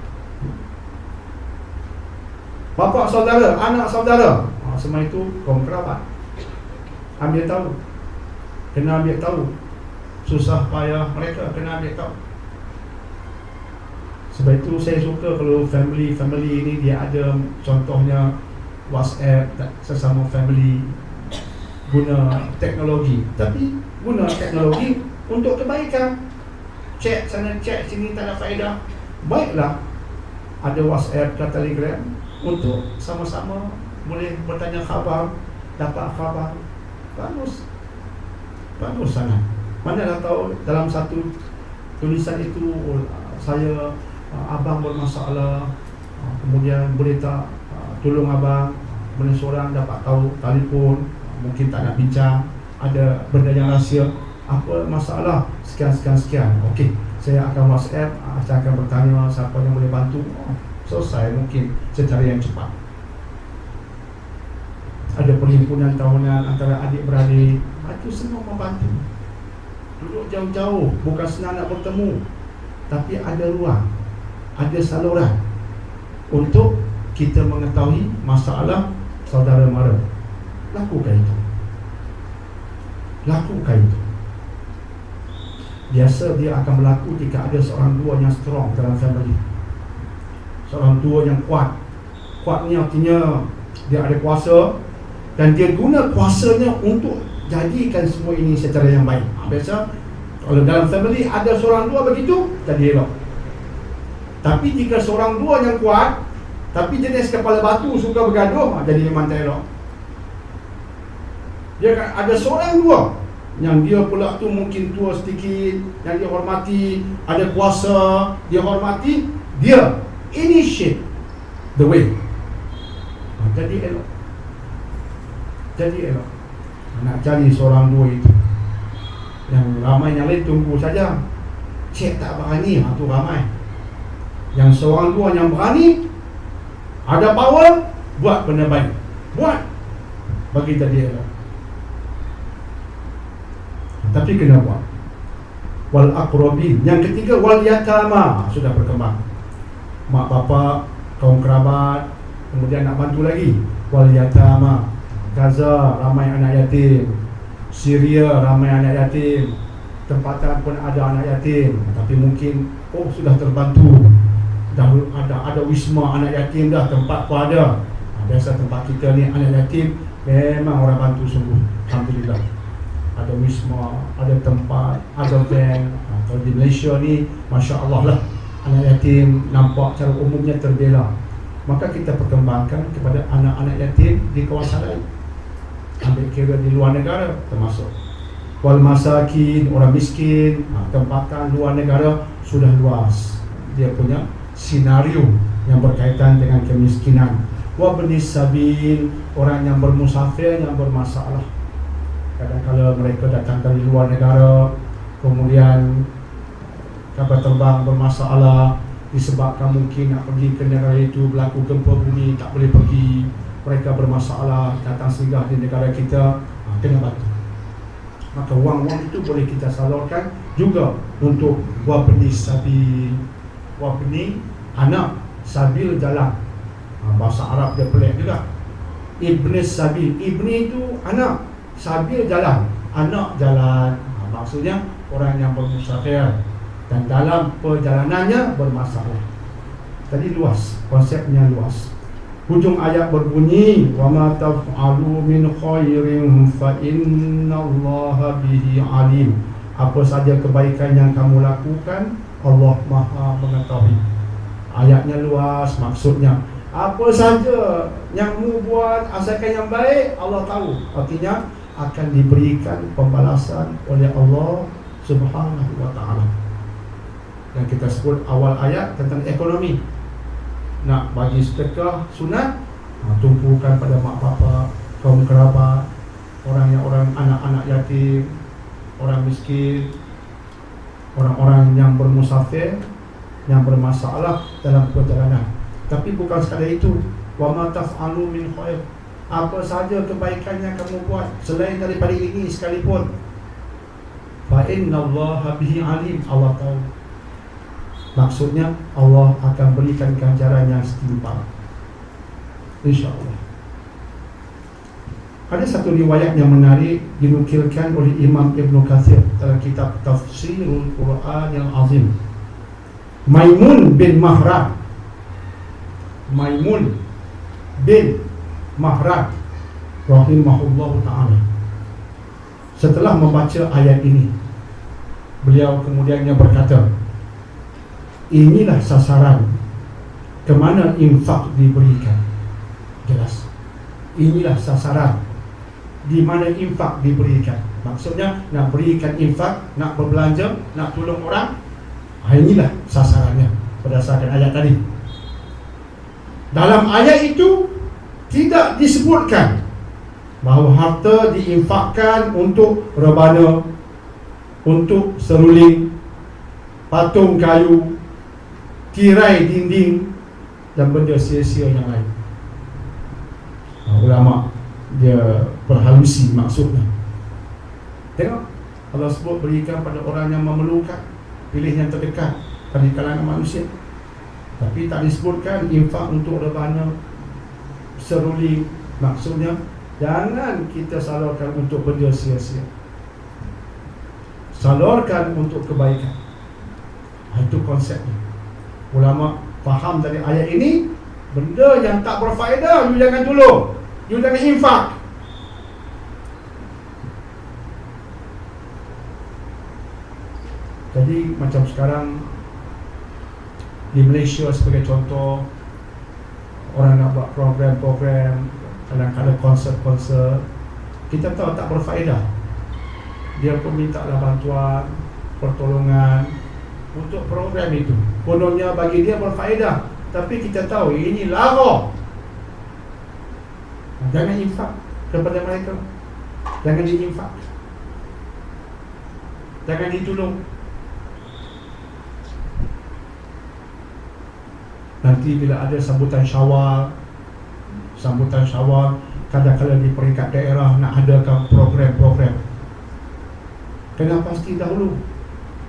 bapa saudara, anak saudara, semua itu kaum kerabat. Ambil tahu, kena ambil tahu susah payah mereka, kena ambil tahu. Sebab itu saya suka kalau family ini dia ada contohnya WhatsApp, sesama family guna teknologi, tapi guna teknologi untuk kebaikan. Chat sana, chat sini tak ada faedah. Baiklah ada WhatsApp dan Telegram untuk sama-sama boleh bertanya khabar, dapat khabar. Bagus sangat. Manalah tahu dalam satu tulisan itu saya abang bermasalah, kemudian boleh tak tolong abang, mana seorang dapat tahu telefon, mungkin tak nak bincang, ada benda yang rahsia, apa masalah, sekian. Okey, saya akan WhatsApp, saya akan bertanya siapa yang boleh bantu. Selesai mungkin secara yang cepat. Ada perhimpunan tahunan antara adik-beradik, itu semua membantu. Duduk jauh-jauh, bukan senang nak bertemu, tapi ada ruang, ada saluran untuk kita mengetahui masalah saudara mara. Lakukan itu. Biasa dia akan berlaku jika ada seorang dua yang strong dalam family. Seorang dua yang kuat. Kuat ni artinya dia ada kuasa dan dia guna kuasanya untuk jadikan semua ini secara yang baik. Biasa kalau dalam family ada seorang dua begitu, jadi elok. Tapi jika seorang dua yang kuat tapi jenis kepala batu suka bergaduh, jadi memang tak elok. Dia ada seorang dua yang dia pula tu mungkin tua sedikit, yang dia hormati, ada kuasa, dia hormati, dia initiate the way. Jadi elok. Nak cari seorang dua itu. Yang ramai yang lain tunggu saja. Cik tak berani, tu ramai. Yang seorang dua yang berani, ada power, buat benda baik. Buat, bagi jadi elok. Tapi kena buat. Wal aqrabin. Yang ketiga, wal yatama. Sudah berkembang. Mak bapak, kaum kerabat, kemudian nak bantu lagi. Wal yatama. Gaza ramai anak yatim, Syria ramai anak yatim, tempatan pun ada anak yatim, tapi mungkin sudah terbantu, dah ada wisma anak yatim dah, tempat pun ada. Biasa tempat kita ni anak yatim memang orang bantu sungguh, alhamdulillah. Ada wisma, ada tempat, ada van. Kalau di Malaysia ni masya-Allah lah, anak yatim nampak cara umumnya terbela. Maka kita perkembangkan kepada anak-anak yatim di kawasan lain. Ambil kira di luar negara termasuk wal masakin, orang miskin, tempatan luar negara sudah luas. Dia punya senario yang berkaitan dengan kemiskinan. Wa benis sabil, orang yang bermusafir, yang bermasalah. Kadang-kadang mereka datang dari luar negara, kemudian kapal terbang bermasalah disebabkan mungkin nak pergi ke negara itu berlaku gempa bumi, tak boleh pergi. Mereka bermasalah, datang singgah di negara kita, kena bantu. Maka wang-wang itu boleh kita salurkan juga untuk wabni sabil. Wabni, anak, sabil jalan. Bahasa Arab dia pelik juga. Ibni sabil, ibni itu anak, sabil jalan, anak jalan. Maksudnya orang yang bermusafir dan dalam perjalanannya bermasalah. Tadi luas, konsepnya luas. Hujung ayat berbunyi, wa ma taf'alu min khairin fa innallaha bihi alim. Apa saja kebaikan yang kamu lakukan, Allah Maha mengetahui. Ayatnya luas, maksudnya apa saja yang mu buat asalkan yang baik, Allah tahu. Artinya akan diberikan pembalasan oleh Allah Subhanahu wa taala. Yang kita sebut awal ayat tentang ekonomi. Nak bagi sedekah sunat, tumpukan pada mak bapak, kaum kerabat, orang anak-anak yatim, orang miskin, orang-orang yang bermusafir, yang bermasalah dalam perjalanan. Tapi bukan sekadar itu, wa ma taf'alu min khair. Apa saja kebaikan yang kamu buat selain daripada ini sekalipun, fa innallaha bihi alim, Allah tahu. Maksudnya Allah akan berikan ganjaran yang setimpal. InsyaAllah. Ada satu riwayat yang menarik dinukilkan oleh Imam Ibn Kathir dalam kitab Tafsirul Quran yang Azim. Maimun bin Mahran rahimahullah ta'ala, setelah membaca ayat ini, beliau kemudiannya berkata, inilah sasaran ke mana infak diberikan. Jelas, inilah sasaran di mana infak diberikan. Maksudnya nak berikan infak, nak berbelanja, nak tolong orang, inilah sasarannya berdasarkan ayat tadi. Dalam ayat itu tidak disebutkan bahawa harta diinfakkan untuk rebana, untuk seruling, patung kayu, tirai dinding dan benda sia-sia yang lain. Ulama dia berhalusi maksudnya. Tengok, Allah sebut berikan pada orang yang memerlukan, pilih yang terdekat dari kalangan manusia. Tapi tak disebutkan infak untuk rebana, seruling. Maksudnya jangan kita salurkan untuk benda sia-sia, salurkan untuk kebaikan. Itu konsepnya. Ulama faham dari ayat ini, benda yang tak berfaedah you jangan tolong, you jangan infak. Jadi macam sekarang di Malaysia sebagai contoh, orang nak buat program-program, kadang-kadang konsert-konsert, kita tahu tak berfaedah. Dia pun minta lah bantuan, pertolongan untuk program itu. Kononnya bagi dia berfaedah, tapi kita tahu ini lara. Jangan infak kepada mereka, jangan diinfak, jangan ditolong. Nanti bila ada sambutan Syawal, kadang-kadang di peringkat daerah nak adakan program-program, kena pasti dahulu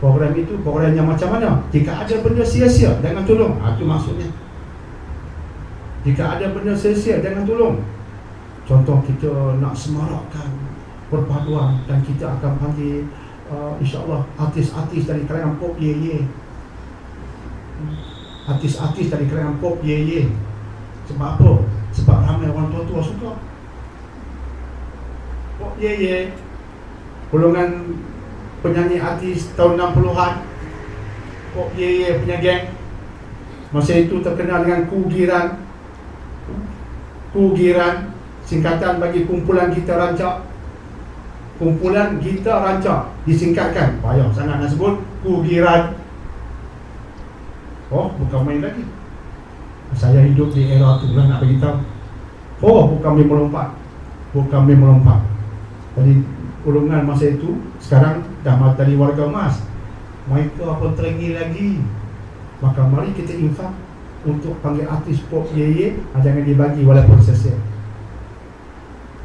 program itu program yang macam mana. Jika ada benda sia-sia, jangan tolong. Itu maksudnya. Jika ada benda sia-sia, jangan tolong. Contoh, kita nak semarakkan perpaduan dan kita akan panggil insyaAllah artis-artis dari kalangan pop ye-ye. Artis-artis dari kalangan pop ye-ye. Sebab apa? Sebab ramai orang tua-tua suka pop ye-ye. Golongan penyanyi artis tahun 60-an, pop ye-ye punya geng. Masa itu terkenal dengan Kugiran. Kugiran singkatan bagi kumpulan gitar rancak. Kumpulan gitar rancak disingkatkan, payah sangat nak sebut, Kugiran. Oh, bukan main lagi. Saya hidup di era tu lah nak beritahu. Oh, bukan main melompat. Bukan main melompat. Jadi golongan masa itu sekarang dah dari warga emas. Mereka apa terengi lagi. Maka mari kita infak untuk panggil artis pop ye-ye. Jangan dibagi walaupun sesiap.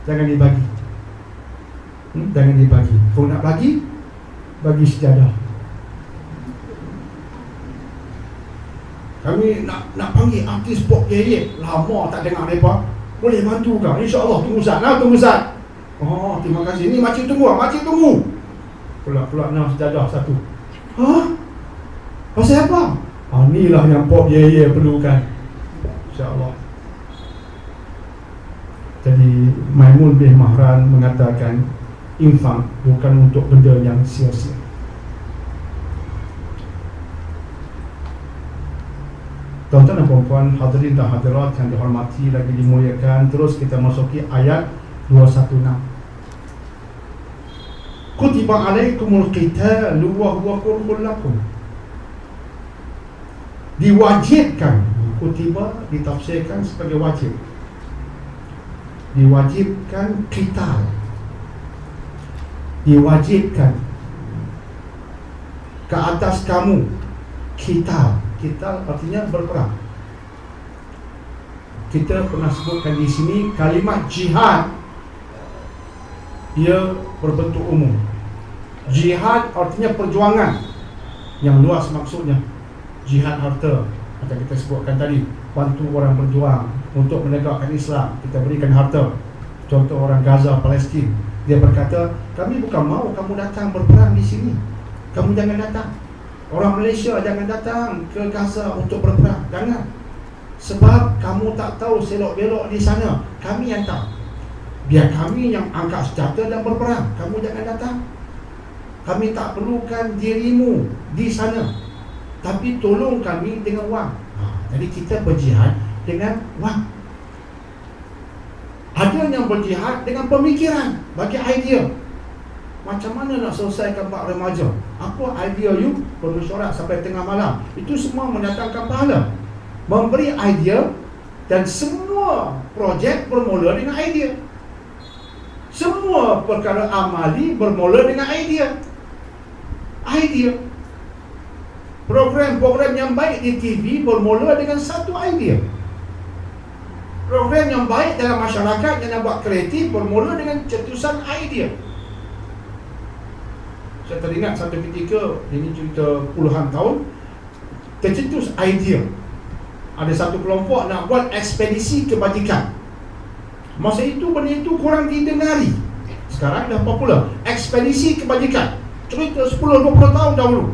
Jangan dibagi. Jangan dibagi. Kalau nak bagi, bagi sejadah. Kami nak panggil artis pop ye-ye, lama tak dengar mereka. Boleh bantu ke? InsyaAllah, tunggu Ustaz. Tunggu Ustaz. Oh, terima kasih. Ni makcik tunggu. Makcik tunggu. Pula nak sejadah satu. Hah? Pasal apa? Inilah yang pop ye-ye perlukan. InsyaAllah. Jadi Maimun bin Mahran mengatakan, infak bukan untuk benda yang sia-sia. Tuan-tuan dan puan-puan, hadirin dan hadirat yang dihormati lagi dimuliakan, terus kita masuki ayat 216. Kutiba alaikumul qitalu wa huwa kurhul lakum. Diwajibkan. Kutiba ditafsirkan sebagai wajib. Diwajibkan qital. Diwajibkan ke atas kamu qital. Qital artinya berperang. Kita pernah sebutkan di sini kalimat jihad, ia berbentuk umum. Jihad artinya perjuangan yang luas, maksudnya jihad harta, Macam kita sebutkan tadi, bantu orang berjuang untuk menegakkan Islam, kita berikan harta. Contoh orang Gaza, Palestin, dia berkata, kami bukan mau kamu datang berperang di sini, kamu jangan datang. Orang Malaysia jangan datang ke Gaza untuk berperang, jangan. Sebab kamu tak tahu selok-belok di sana, kami yang tahu. Biar kami yang angkat senjata dan berperang, kamu jangan datang. Kami tak perlukan dirimu di sana, tapi tolong kami dengan wang. Jadi kita berjihad dengan wang. Ada yang berjihad dengan pemikiran, bagi idea. Macam mana nak selesaikan bab remaja? Apa idea you? Bermesyuarat sampai tengah malam. Itu semua mendatangkan pahala. Memberi idea, dan semua projek bermula dengan idea. Semua perkara amali bermula dengan idea. Idea. Program-program yang baik di TV bermula dengan satu idea. Program yang baik dalam masyarakat yang nak buat kreatif bermula dengan cetusan idea. Saya teringat satu ketika, ini cerita puluhan tahun, tercetus idea. Ada satu kelompok nak buat ekspedisi kebajikan. Masa itu benda itu kurang didengari. Sekarang dah popular. Ekspedisi kebajikan. Cerita 10-20 tahun dahulu.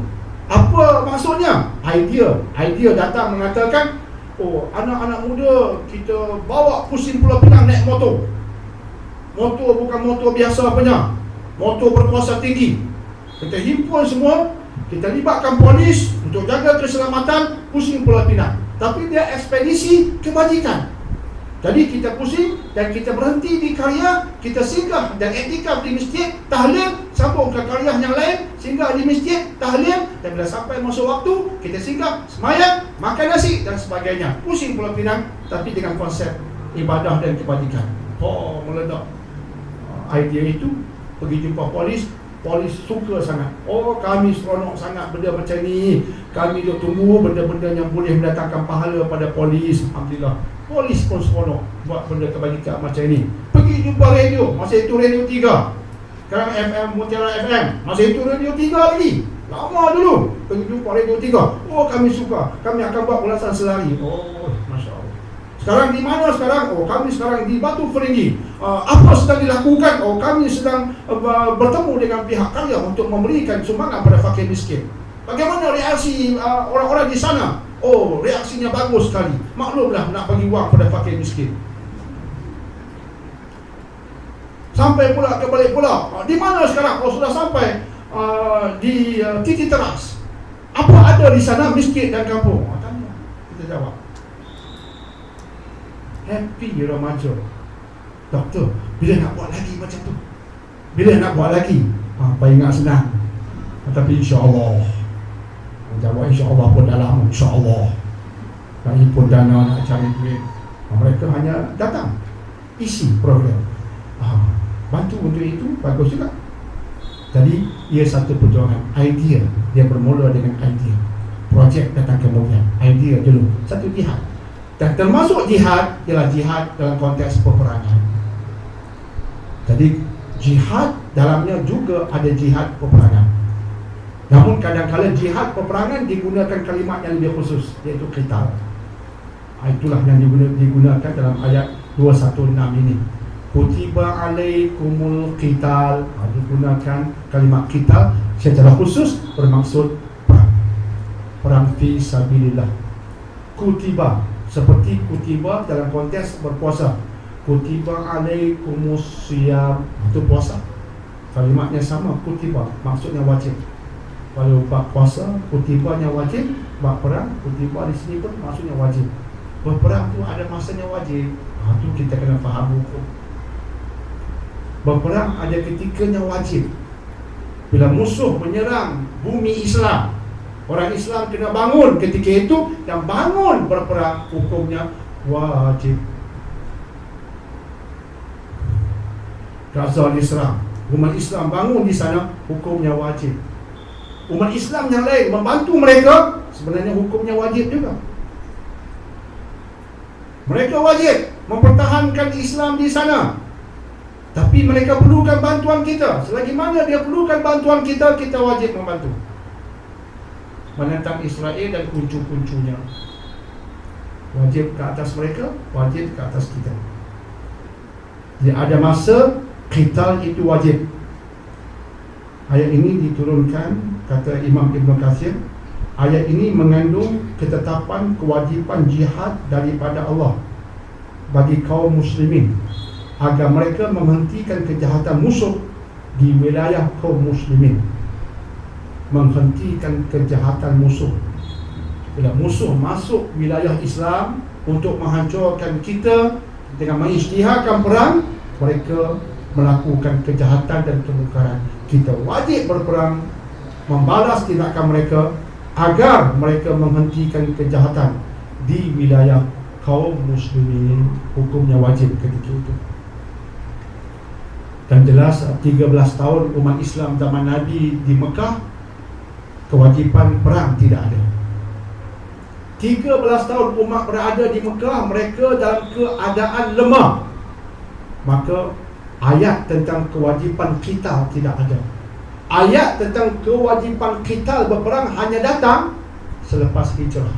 Apa maksudnya? Idea datang mengatakan, oh, anak-anak muda kita bawa pusing Pulau Pinang naik motor. Motor bukan motor biasa punya, motor berkuasa tinggi. Kita himpun semua, kita libatkan polis untuk jaga keselamatan pusing Pulau Pinang. Tapi dia ekspedisi kebajikan. Jadi kita pusing dan kita berhenti di karya, kita singgah dan etikaf di masjid, tahlil, sambung ke karya yang lain, singgah di masjid, tahlil, dan bila sampai masa waktu, kita singgah, semayang, makan nasi dan sebagainya. Pusing Pulau Pinang, tapi dengan konsep ibadah dan kebajikan. Oh, meledak. Idea itu, pergi jumpa polis, polis suka sangat. Oh, kami seronok sangat benda macam ni. Kami duk tunggu benda-benda yang boleh mendatangkan pahala pada polis. Alhamdulillah, polis pun seronok buat benda kebajikan macam ni. Pergi jumpa radio, masa itu Radio 3. Sekarang FM, Mutiara FM. Masa itu Radio 3 lagi, lama dulu. Pergi jumpa Radio 3. Oh, kami suka, kami akan buat ulasan selari. Oh, Masya Allah. Sekarang di mana sekarang? Oh, kami sekarang di Batu Ferringhi. Apa sedang dilakukan? Oh, kami sedang bertemu dengan pihak karya untuk memberikan sumbangan pada fakir miskin. Bagaimana reaksi orang-orang di sana? Oh, reaksinya bagus sekali. Maklumlah nak bagi wang pada fakir miskin. Sampai pula ke balik pula. Di mana sekarang? Oh, sudah sampai di Titi Teras. Apa ada di sana miskin dan kampung? Tanya. Kita jawab. Happy remaja. Doktor, bila nak buat lagi macam tu? Bila nak buat lagi? Apa ingat senang. Tapi insya-Allah. Jawab insya-Allah pun dah lama, insya-Allah. Kami pun dana nak cari duit. Mereka hanya datang, isi program. Bantu untuk itu, bagus juga. Jadi, ia satu perjuangan. Idea, dia bermula dengan idea. Projek datang kemudian. Idea dulu, satu jihad. Dan termasuk jihad ialah jihad dalam konteks peperangan. Jadi jihad dalamnya juga ada jihad peperangan. Namun kadang-kadang jihad peperangan digunakan kalimat yang lebih khusus, iaitu qital. Itulah yang digunakan dalam ayat 216 ini. Kutiba alaikumul qital. Digunakan kalimat qital secara khusus bermaksud perang. Perang fi sabilillah. Kutiba, seperti kutiba dalam konteks berpuasa. Kutiba alaikumus siyam, itu puasa. Kalimatnya sama, kutiba, maksudnya wajib. Kalau bab puasa, kutibanya wajib. Bab perang, kutiba di sini pun maksudnya wajib. Berperang tu ada masanya wajib. Itu kita kena faham hukum. Berperang ada ketikanya wajib. Bila musuh menyerang bumi Islam, orang Islam kena bangun ketika itu. Dan bangun berperang, hukumnya wajib. Gaza diserang, umat Islam bangun di sana, hukumnya wajib. Umat Islam yang lain membantu mereka, sebenarnya hukumnya wajib juga. Mereka wajib mempertahankan Islam di sana, tapi mereka perlukan bantuan kita. Selagi mana dia perlukan bantuan kita, kita wajib membantu. Menentang Israel dan kuncu-kuncunya. Wajib ke atas mereka, wajib ke atas kita. Jadi ada masa qital itu wajib. Ayat ini diturunkan, kata Imam Ibn Katsir, ayat ini mengandung ketetapan kewajipan jihad daripada Allah bagi kaum muslimin agar mereka menghentikan kejahatan musuh di wilayah kaum muslimin. Menghentikan kejahatan musuh. Bila musuh masuk wilayah Islam untuk menghancurkan kita dengan mengisytiharkan perang, mereka melakukan kejahatan dan kemungkaran. Kita wajib berperang, membalas tindakan mereka agar mereka menghentikan kejahatan di wilayah kaum muslimin. Hukumnya wajib ketika itu. Dan jelas 13 tahun umat Islam zaman Nabi di Mekah, kewajipan perang tidak ada. 13 tahun umat berada di Mekah, mereka dalam keadaan lemah. Maka ayat tentang kewajipan qital tidak ada. Ayat tentang kewajipan qital berperang hanya datang selepas hijrah,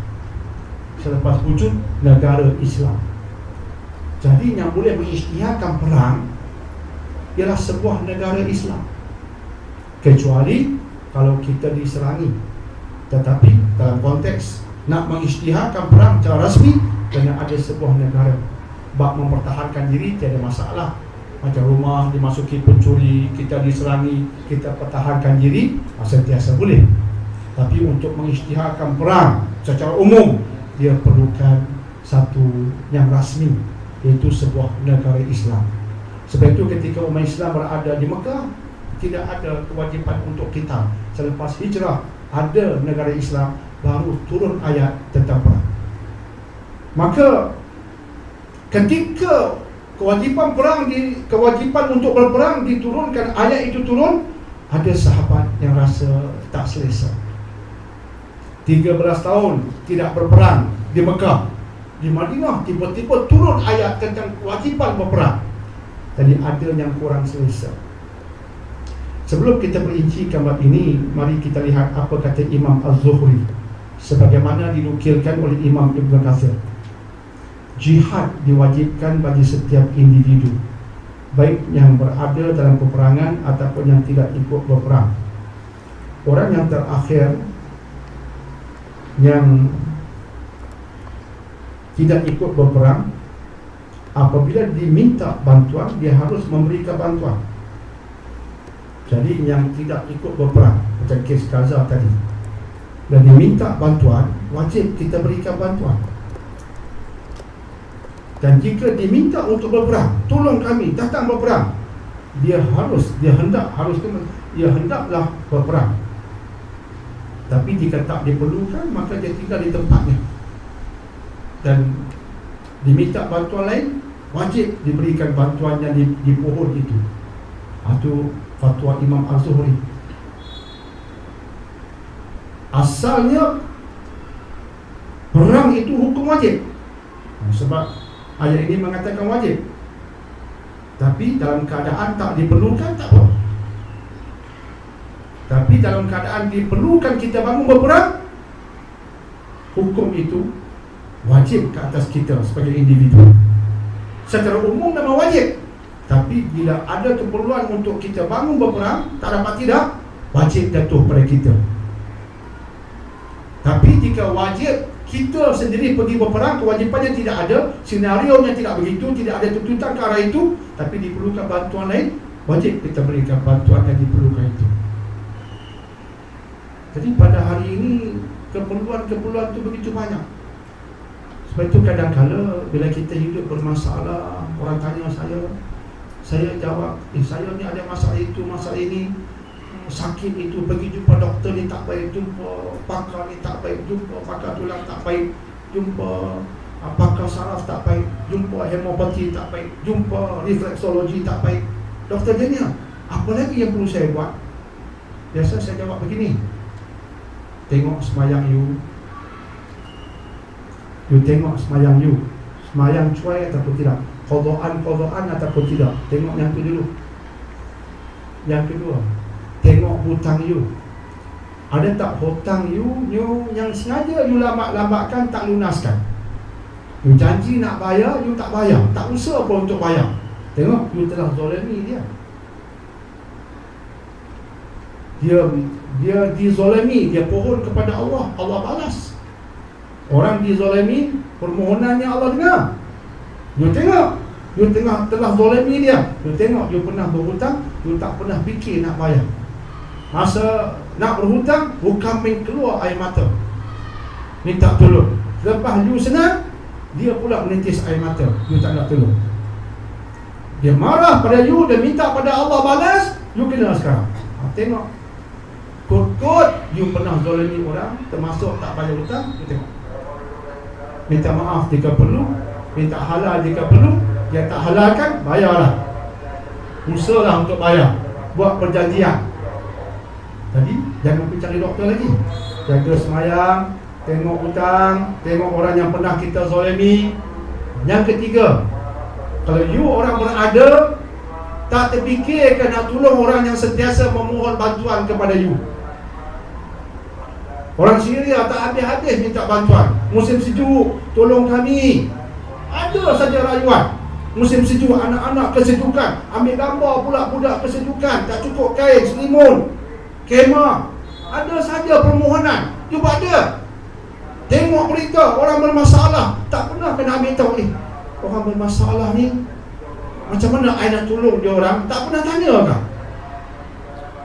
selepas wujud negara Islam. Jadi yang boleh mengisytiharkan perang ialah sebuah negara Islam, kecuali kalau kita diserangi. Tetapi dalam konteks nak mengisytiharkan perang secara rasmi, kena ada sebuah negara. Bab mempertahankan diri tiada masalah. Macam rumah dimasuki pencuri, kita diserangi, kita pertahankan diri, sentiasa boleh. Tapi untuk mengisytiharkan perang secara umum, dia perlukan satu yang rasmi, iaitu sebuah negara Islam. Sebab itu ketika umat Islam berada di Mekah, tidak ada kewajipan untuk kita. Selepas hijrah ada negara Islam, baru turun ayat tentang perang. Maka ketika kewajipan untuk berperang diturunkan, ayat itu turun, ada sahabat yang rasa tak selesa. 13 tahun tidak berperang di Mekah, di Madinah tiba-tiba turun ayat tentang kewajipan berperang. Jadi ada yang kurang selesa. Sebelum kita perincikan bab ini, mari kita lihat apa kata Imam Az-Zuhri sebagaimana dinukilkan oleh Imam Ibn Katsir. Jihad diwajibkan bagi setiap individu, baik yang berada dalam peperangan ataupun yang tidak ikut berperang. Orang yang terakhir yang tidak ikut berperang, apabila diminta bantuan, dia harus memberikan bantuan. Jadi yang tidak ikut berperang, macam kes Gaza tadi, dan diminta bantuan, wajib kita berikan bantuan. Dan jika diminta untuk berperang, tolong kami datang berperang, dia hendaklah berperang. Tapi jika tak diperlukan, maka dia tinggal di tempatnya. Dan diminta bantuan lain, wajib diberikan bantuan yang dipohon itu. Itu fatwa Imam Az-Zuhri. Asalnya perang itu hukum wajib, sebab ayat ini mengatakan wajib. Tapi dalam keadaan tak diperlukan, tak apa. Tapi dalam keadaan diperlukan kita bangun berperang, hukum itu wajib ke atas kita sebagai individu. Secara umum memang wajib, tapi bila ada keperluan untuk kita bangun berperang, tak dapat tidak, wajib jatuh pada kita. Tapi jika wajib kita sendiri pergi berperang, kewajipannya tidak ada, senarionya tidak begitu, tidak ada tuntutan ke arah itu, tapi diperlukan bantuan lain, wajib kita berikan bantuan yang diperlukan itu. Jadi pada hari ini keperluan-keperluan itu begitu banyak. Sebab itu kadang-kadang bila kita hidup bermasalah, orang tanya saya jawab, saya ni ada masalah itu, masalah ini, sakit itu, pergi jumpa doktor ni tak baik, jumpa pakar ni tak baik, jumpa pakar tulang tak baik, jumpa pakar saraf tak baik, jumpa hemopati tak baik, jumpa refleksologi tak baik. Doktor dia, apa lagi yang perlu saya buat? Biasa saya jawab begini, tengok semayang you tengok semayang you, semayang cuai ataupun tidak, qadaan ataupun tidak, tengok yang tu dulu. Yang kedua, tengok hutang you, ada tak hutang you yang sengaja you lambat-lambatkan, tak lunaskan. You janji nak bayar, you tak bayar, tak usaha pun untuk bayar. Tengok, you telah zalimi dia. Dia dizalimi, dia pohon kepada Allah, Allah balas. Orang dizalimi, permohonannya Allah dengar. You tengok, you telah zalimi dia. You tengok, you pernah berhutang, you tak pernah fikir nak bayar. Masa nak berhutang, bukan main keluar air mata, minta tolong. Lepas you senang, dia pula menitis air mata, you tak nak tolong. Dia marah pada you, dia minta pada Allah balas, you kena sekarang. Tengok, kot-kot you pernah zalimi orang, termasuk tak bayar hutang, you tengok. Minta maaf jika perlu, minta halal jika perlu. Yang tak halalkan, bayarlah. Usahalah untuk bayar, buat perjanjian. Jadi, jangan pergi cari doktor lagi. Jaga semayang, tengok hutang, tengok orang yang pernah kita zalimi. Yang ketiga, kalau you orang berada, tak terfikirkan nak tolong orang yang sentiasa memohon bantuan kepada you. Orang Syria tak habis-habis minta bantuan. Musim sejuk, tolong kami. Ada saja rayuan. Musim sejuk, anak-anak kesejukan. Ambil gambar pula budak kesejukan, tak cukup kain, selimun, kemah. Ada saja permohonan. You ada. Tengok berita orang bermasalah, tak pernah kena ambil tahu orang bermasalah ni macam mana I nak tolong dia orang, tak pernah tanya kan?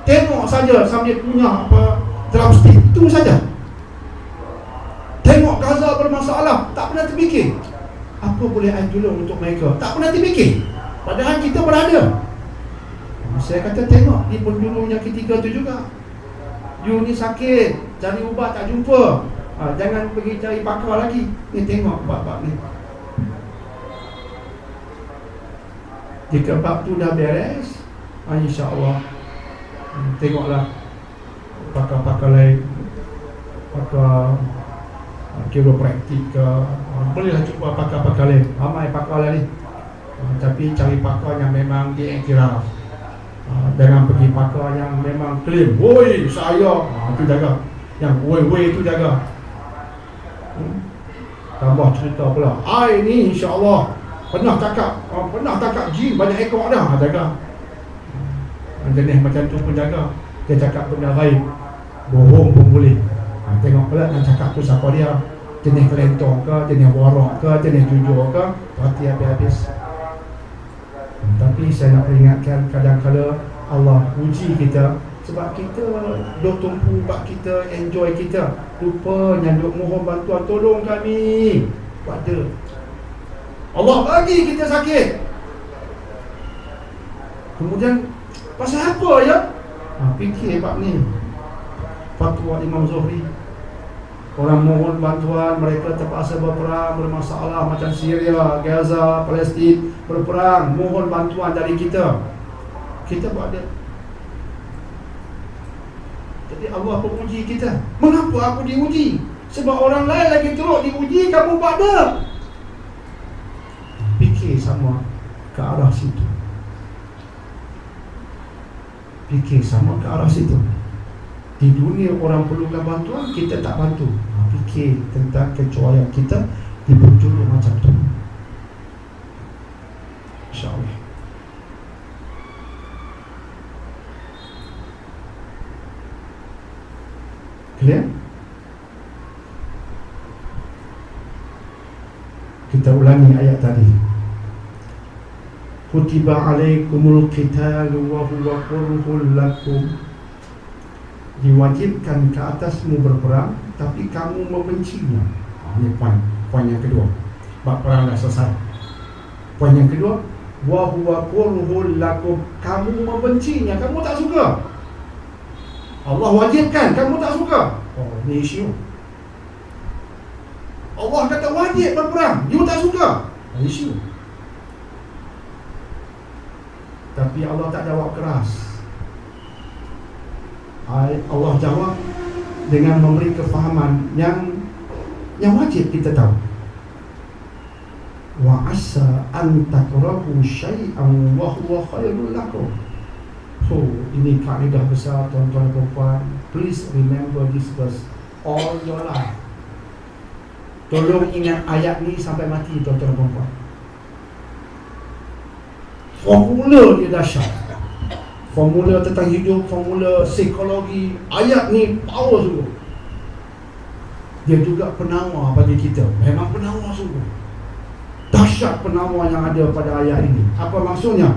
Tengok saja sambil punya apa drumstick, itu saja. Tengok Gaza bermasalah, tak pernah terfikir apa boleh I tolong untuk mereka, tak pernah terfikir. Padahal kita berada. Saya kata tengok di penjuru yang ketiga tu juga. You ni sakit, cari ubat tak jumpa, jangan pergi cari pakar lagi. Ni tengok bab-bab ni. Jika bab tu dah beres, insya-Allah tengoklah pakar-pakar lain, pakar kiropraktik ke, bolehlah cuba pakar-pakar lain. Ramai pakar lain, tapi cari pakar yang memang diiktiraf. Jangan pergi pakar yang memang klaim, woi saya, itu jaga. Yang woi itu jaga. Tambah cerita pula, I ni insya-Allah pernah cakap jin banyak ekor dah, jaga. Jenis macam tu pun jaga. Dia cakap benda gaib, bohong pun boleh. Tengok pula nak cakap tu siapa dia, jenis kelentong ke, jenis warak ke, jenis jujur ke, hati habis-habis. Tapi saya nak peringatkan, kadang-kadang Allah uji kita sebab kita duk tumpu bab kita, enjoy kita, lupa nyanduk mohon bantuan, tolong kami. Pada Allah bagi kita sakit, kemudian pasal apa ya? Fikir bab ni. Fatwa Imam Zuhri, orang mohon bantuan, mereka terpaksa berperang, bermasalah macam Syria, Gaza, Palestin, berperang, mohon bantuan dari kita. Kita buat dia. Jadi Allah pun uji kita. Mengapa aku diuji? Sebab orang lain lagi teruk diuji, kamu buat dia. Fikir sama ke arah situ. Fikir sama ke arah situ. Di dunia orang perlukan bantuan, kita tak bantu. Fikir tentang kecuaian kita di penjuru macam tu. InsyaAllah. Clear? Kita ulangi ayat tadi. Kutiba alaikumul qitalu wa huwa kurhul lakum. Diwajibkan ke atasmu berperang, tapi kamu membencinya. Ini poin yang kedua. Bab perang dah selesai. Poin yang kedua, wa huwa kurhul lakum. Kamu membencinya, kamu tak suka. Allah wajibkan, kamu tak suka. Ini isu. Allah kata wajib berperang, you tak suka. Isu. Tapi Allah tak jawab keras. Allah jawab dengan memberi kefahaman yang wajib kita tahu. Wa asa an takrahu syai'an wa huwa khairul lakum. So, ini kaedah besar tuan-tuan dan puan. Please remember this verse all your life. Tolong ingat ayat ni sampai mati, tuan-tuan dan puan-puan. Formula dia dahsyat. Formula tentang hidup, formula psikologi. Ayat ni power sungguh. Dia juga penawar bagi kita. Memang penawar sungguh. Dahsyat penawar yang ada pada ayat ini. Apa maksudnya?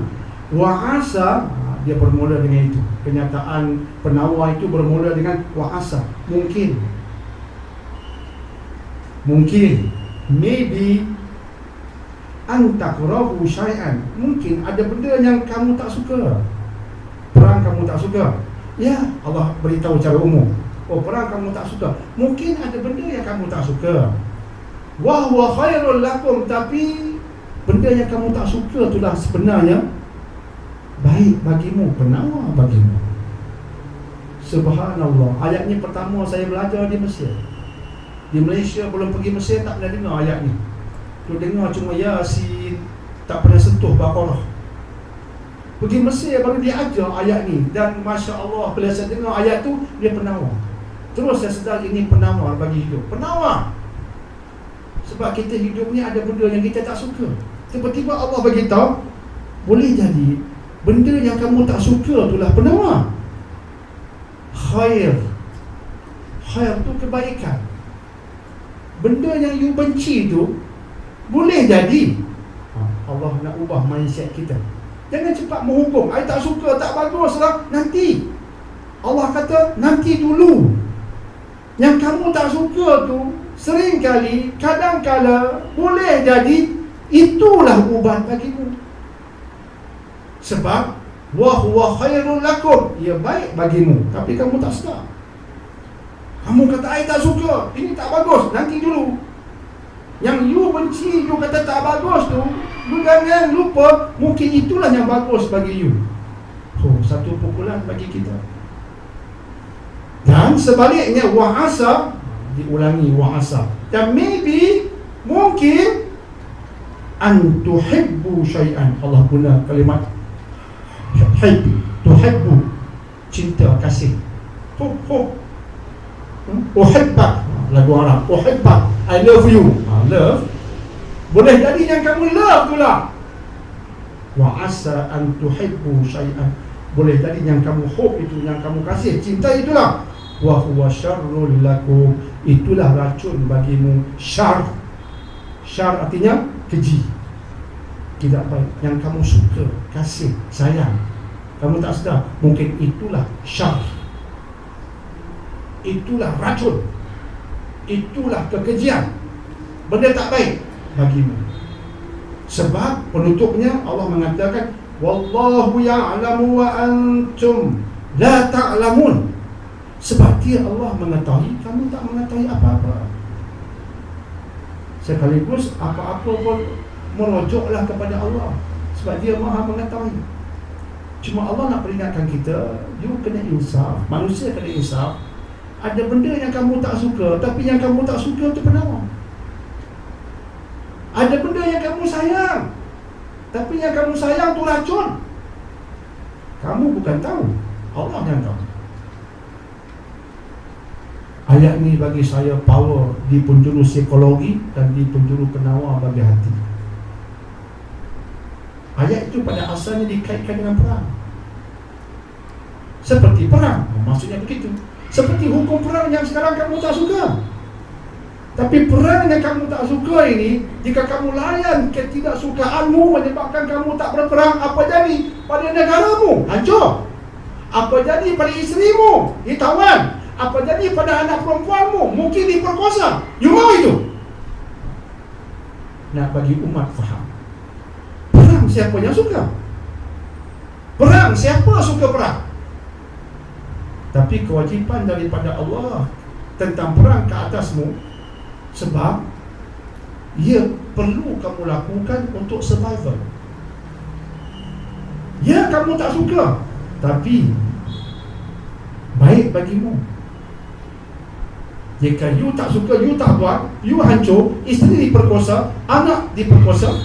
Wa'asa, dia bermula dengan itu. Kenyataan penawar itu bermula dengan wa'asa. Mungkin maybe antakrahu syai'an. Mungkin ada benda yang kamu tak suka. Perang kamu tak suka. Ya, Allah beritahu secara umum. Oh, perang kamu tak suka. Mungkin ada benda yang kamu tak suka. Wa huwa khairul lakum, tapi benda yang kamu tak suka itulah sebenarnya baik bagimu, penawar bagimu. Subhanallah. Ayat ni pertama saya belajar di Mesir. Di Malaysia belum pergi Mesir tak pernah dengar ayat ni. Tu dengar cuma Yasin, tak pernah sentuh Baqarah. Pergi Mesir baru dia ajar ayat ni. Dan Masya Allah, bila saya dengar ayat tu, dia penawar. Terus saya sedar ini penawar bagi hidup. Penawar. Sebab kita hidup ni ada benda yang kita tak suka. Tiba-tiba Allah beritahu, boleh jadi benda yang kamu tak suka itulah penawar. Khair tu kebaikan. Benda yang you benci tu boleh jadi Allah nak ubah mindset kita. Jangan cepat menghukum. I tak suka, tak bagus lah. Nanti Allah kata nanti dulu. Yang kamu tak suka tu seringkali, kadang-kala boleh jadi itulah ubat bagimu. Sebab wa huwa khairul lakum, ia baik bagimu, tapi kamu tak sedar. Kamu kata I tak suka, ini tak bagus, nanti dulu. Yang you benci, you kata tak bagus tu, you jangan lupa, mungkin itulah yang bagus bagi you. Oh, satu pukulan bagi kita. Dan sebaliknya, wa'asa, diulangi wa'asa. Dan maybe, mungkin an tuhibbu syai'an. Allah guna kalimat tuhibbu, cinta, kasih. Uhibbak, lagu Arab. Uhibbak, I love you. Love boleh jadi yang kamu love tu lah. Wa asa an tuhibbu syai'an, boleh jadi yang kamu hope itu, yang kamu kasih, cinta itulah. Wa huwa syarrul lakum, itulah racun bagimu. Syar artinya keji, tidak baik. Yang kamu suka, kasih, sayang, kamu tak sedar, mungkin itulah syar. Itulah racun, itulah kekejian, benda tak baik bagimu. Sebab penutupnya Allah mengatakan wallahu ya'lamu wa antum la ta'lamun. Sebab dia Allah mengetahui, kamu tak mengetahui apa-apa. Sekaligus apa-apa pun merujuklah kepada Allah, sebab dia Maha mengetahui. Cuma Allah nak peringatkan kita, you kena insaf, manusia kena insaf. Ada benda yang kamu tak suka, tapi yang kamu tak suka itu penawar. Ada benda yang kamu sayang, tapi yang kamu sayang itu racun. Kamu bukan tahu, Allah yang tahu. Ayat ni bagi saya power di penjuru psikologi dan di penjuru penawar bagi hati. Ayat itu pada asalnya dikaitkan dengan perang. Seperti perang, maksudnya begitu. Seperti hukum perang yang sekarang kamu tak suka. Tapi perang yang kamu tak suka ini, jika kamu layan ketidaksukaanmu menyebabkan kamu tak berperang, apa jadi pada negaramu? Hancur. Apa jadi pada isterimu? Ditawan. Apa jadi pada anak perempuanmu? Mungkin diperkosa. You mau itu? Nak bagi umat faham, perang siapa yang suka? Perang siapa suka perang? Tapi kewajipan daripada Allah tentang perang ke atasmu, sebab ia perlu kamu lakukan untuk survival. Ya, kamu tak suka, tapi baik bagimu. Jika you tak suka, you tak buat, you hancur, isteri diperkosa, anak diperkosa,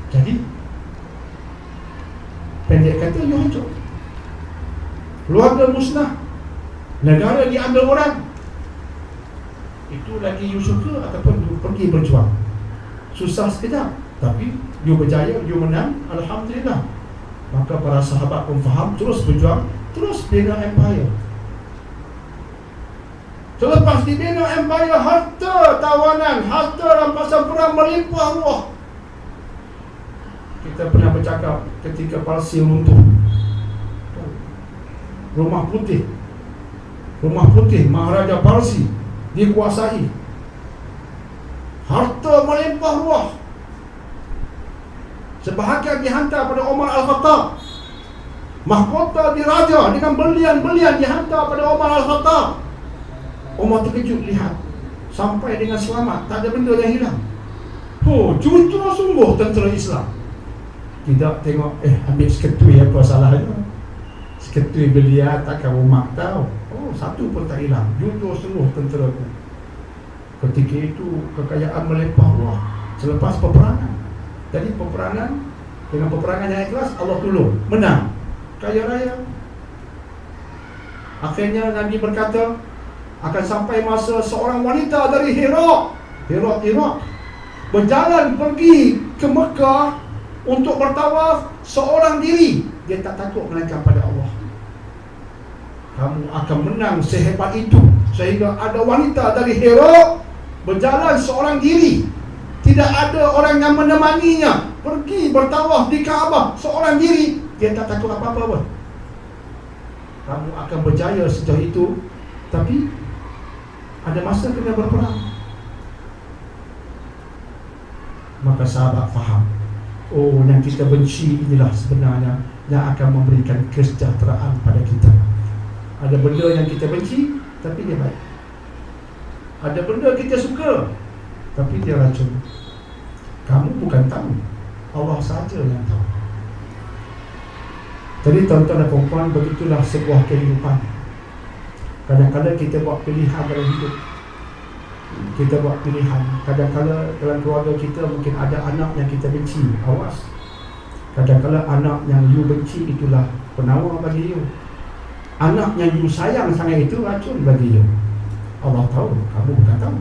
jadi pendek kata you hancur. Keluarga musnah, negara diambil orang. itu lagi you suka ataupun you pergi berjuang. Susah sekejap, tapi you berjaya, you menang, Alhamdulillah. Maka para sahabat pun faham, terus berjuang, terus bina empire. Selepas dibina empire, harta tawanan, harta rampasan perang melimpah ruah. Kita pernah bercakap ketika Parsi runtuh, Rumah Putih Maharaja Parsi dikuasai, harta melimpah ruah. Sebahagian dihantar pada Umar Al-Khattab, mahkota diraja dengan berlian-berlian dihantar pada Umar Al-Khattab. Umar terkejut lihat sampai dengan selamat, tak ada benda yang hilang. Jujur sungguh tentera Islam. Tidak tengok ambil seketui apa salahnya. Seketui belia takkan Umar tahu. Satu pun tak hilang. Jujur sungguh tenteraku. Ketika itu kekayaan melimpah ruah selepas peperangan. Jadi dengan peperangan yang ikhlas, Allah tolong, menang, kaya raya. Akhirnya Nabi berkata, akan sampai masa seorang wanita dari Iraq berjalan pergi ke Mekah untuk bertawaf seorang diri. Dia tak takut melainkan pada Allah. Kamu akan menang sehebat itu, sehingga ada wanita dari Iraq berjalan seorang diri, tidak ada orang yang menemaninya, pergi bertawaf di Kaabah seorang diri. Dia tak takut apa-apa pun. Kamu akan berjaya sejauh itu. Tapi ada masa kena berperang. Maka sahabat faham, yang kita benci inilah sebenarnya yang akan memberikan kesejahteraan pada kita. Ada benda yang kita benci, tapi dia baik. Ada benda kita suka, tapi dia racun. Kamu bukan tahu, Allah saja yang tahu. Jadi tuan-tuan dan puan-puan, begitulah sebuah kehidupan. Kadang-kadang kita buat pilihan dalam hidup. Kita buat pilihan. Kadang-kadang dalam keluarga kita mungkin ada anak yang kita benci, awas. Kadang-kadang anak yang you benci itulah penawar bagi you. Anak yang you sayang sangat itu racun bagi you. Allah tahu, kamu bukan tahu.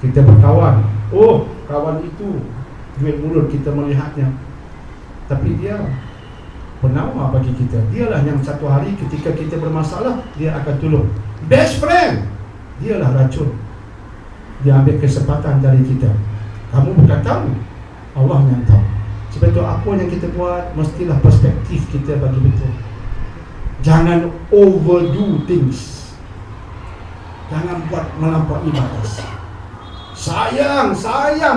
Kita berkawan, kawan itu duit mulut kita melihatnya, tapi dia penawar bagi kita. Dialah yang satu hari ketika kita bermasalah, dia akan tolong. Best friend, dialah racun. Dia ambil kesempatan dari kita. Kamu bukan tahu, Allah yang tahu. Sebab itu apa yang kita buat, mestilah perspektif kita bagi betul. Jangan overdo things. Jangan buat melampaui batas. Sayang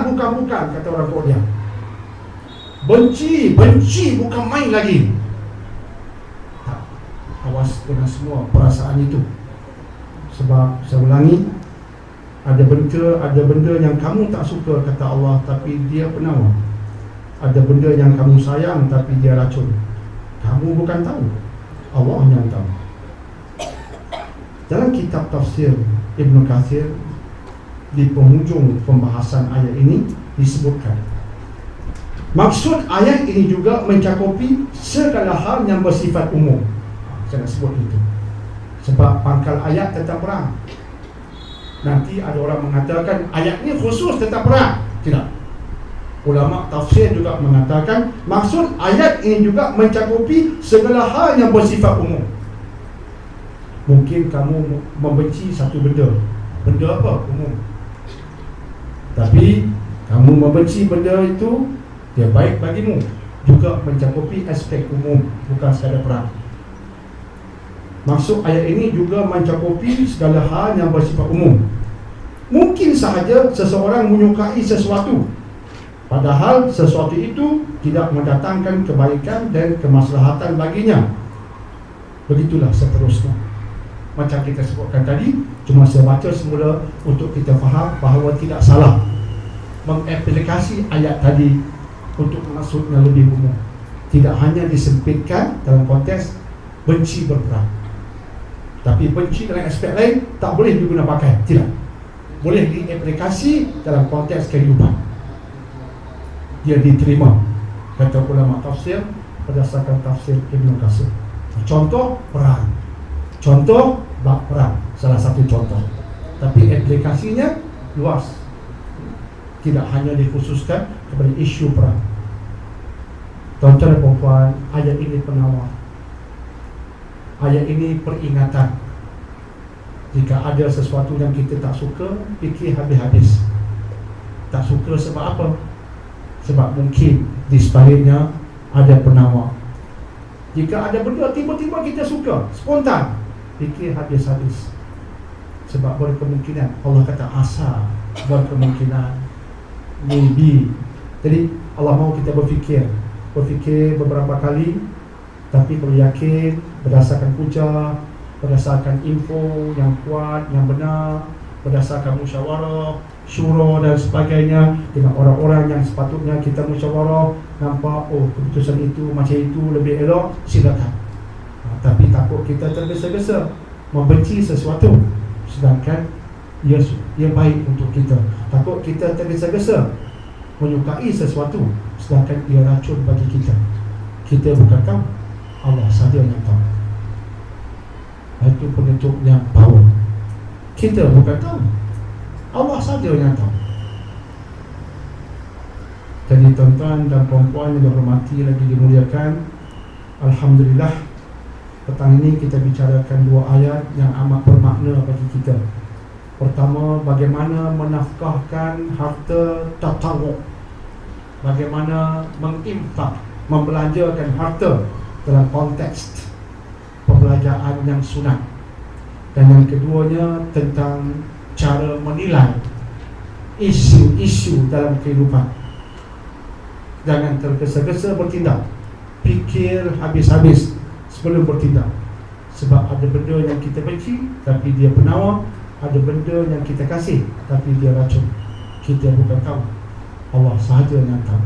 bukan-bukan, kata orang Korea. Benci bukan main lagi. Awas dengan semua perasaan itu. Sebab saya ulangi, ada benda yang kamu tak suka, kata Allah, tapi dia penawar. Ada benda yang kamu sayang, tapi dia racun. Kamu bukan tahu, Allah yang tahu. Dalam kitab tafsir Ibn Kathir, di penghujung pembahasan ayat ini disebutkan, maksud ayat ini juga mencakupi segala hal yang bersifat umum. Saya nak sebut itu sebab pangkal ayat tentang perang. Nanti ada orang mengatakan ayat ini khusus tentang perang. Tidak. Ulama tafsir juga mengatakan maksud ayat ini juga mencakupi segala hal yang bersifat umum. Mungkin kamu membenci satu benda. Benda apa? Umum. Tapi kamu membenci benda itu, dia baik bagimu, juga mencakupi aspek umum, bukan sekadar perang. Maksud ayat ini juga mencakupi segala hal yang bersifat umum. Mungkin sahaja seseorang menyukai sesuatu, padahal sesuatu itu tidak mendatangkan kebaikan dan kemaslahatan baginya. Begitulah seterusnya. Macam kita sebutkan tadi, cuma saya baca semula untuk kita faham bahawa tidak salah mengaplikasi ayat tadi untuk maksudnya lebih umum. Tidak hanya disempitkan dalam konteks benci berperang, tapi benci dalam aspek lain tak boleh diguna pakai. Tidak. Boleh diaplikasi dalam konteks kehidupan. Dia diterima, kata ulama tafsir berdasarkan tafsir Ibn Kathir. Contoh perang, Contoh bab perang, salah satu contoh. Tapi aplikasinya luas, tidak hanya dikhususkan kepada isu perang. Tuan-tuan dan puan-puan, ayat ini penawar, ayat ini peringatan. Jika ada sesuatu yang kita tak suka, fikir habis-habis. Tak suka sebab apa? Sebab mungkin di sebaliknya ada penawar. Jika ada benda tiba-tiba kita suka, spontan, fikir habis-habis. Sebab berkemungkinan, Allah kata asa, berkemungkinan, maybe. Jadi Allah mahu kita berfikir beberapa kali. Tapi kalau yakin, berdasarkan hujah, berdasarkan info yang kuat, yang benar, berdasarkan musyawarah, syura dan sebagainya, dengan orang-orang yang sepatutnya kita musyawarah, nampak oh keputusan itu macam itu lebih elok, silakan. Tapi takut kita tergesa-gesa membenci sesuatu sedangkan ia baik untuk kita. Takut kita tergesa-gesa menyukai sesuatu sedangkan ia racun bagi kita. Kita bukan tahu, Allah sahaja yang tahu. Itu penentunya power. Kita bukan tahu, Allah sahaja yang tahu. Jadi tuan-tuan dan puan-puan yang dihormati lagi dimuliakan, alhamdulillah petang ini kita bicarakan dua ayat yang amat bermakna bagi kita. Pertama, bagaimana menafkahkan harta tatawuk, bagaimana menginfak, membelanjakan harta dalam konteks pembelanjaan yang sunat. Dan yang keduanya tentang cara menilai isu-isu dalam kehidupan. Jangan tergesa-gesa bertindak, fikir habis-habis sebelum bertindak. Sebab ada benda yang kita benci tapi dia penawar, ada benda yang kita kasih tapi dia racun. Kita bukan tahu, Allah sahaja yang tahu.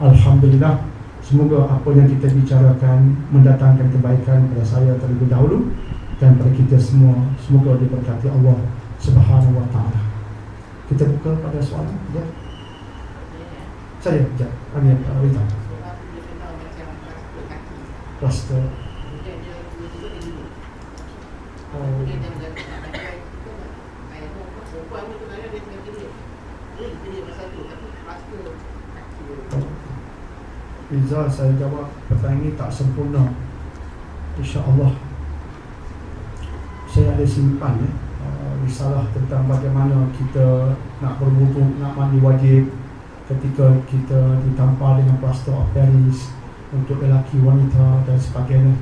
Alhamdulillah, semoga apa yang kita bicarakan mendatangkan kebaikan kepada saya terlebih dahulu dan pada kita semua. Semoga diberkati Allah Subhanahu wa ta'ala. Kita buka pada soalan ya. Saya sekejap, Amir Rita. Plaster. Rizal, saya jawab pertanyaan ini tak sempurna. InsyaAllah saya ada simpan risalah tentang bagaimana kita nak berwuduk, nak mandi wajib ketika kita ditampar dengan plaster of Paris untuk lelaki, wanita dan sebagainya.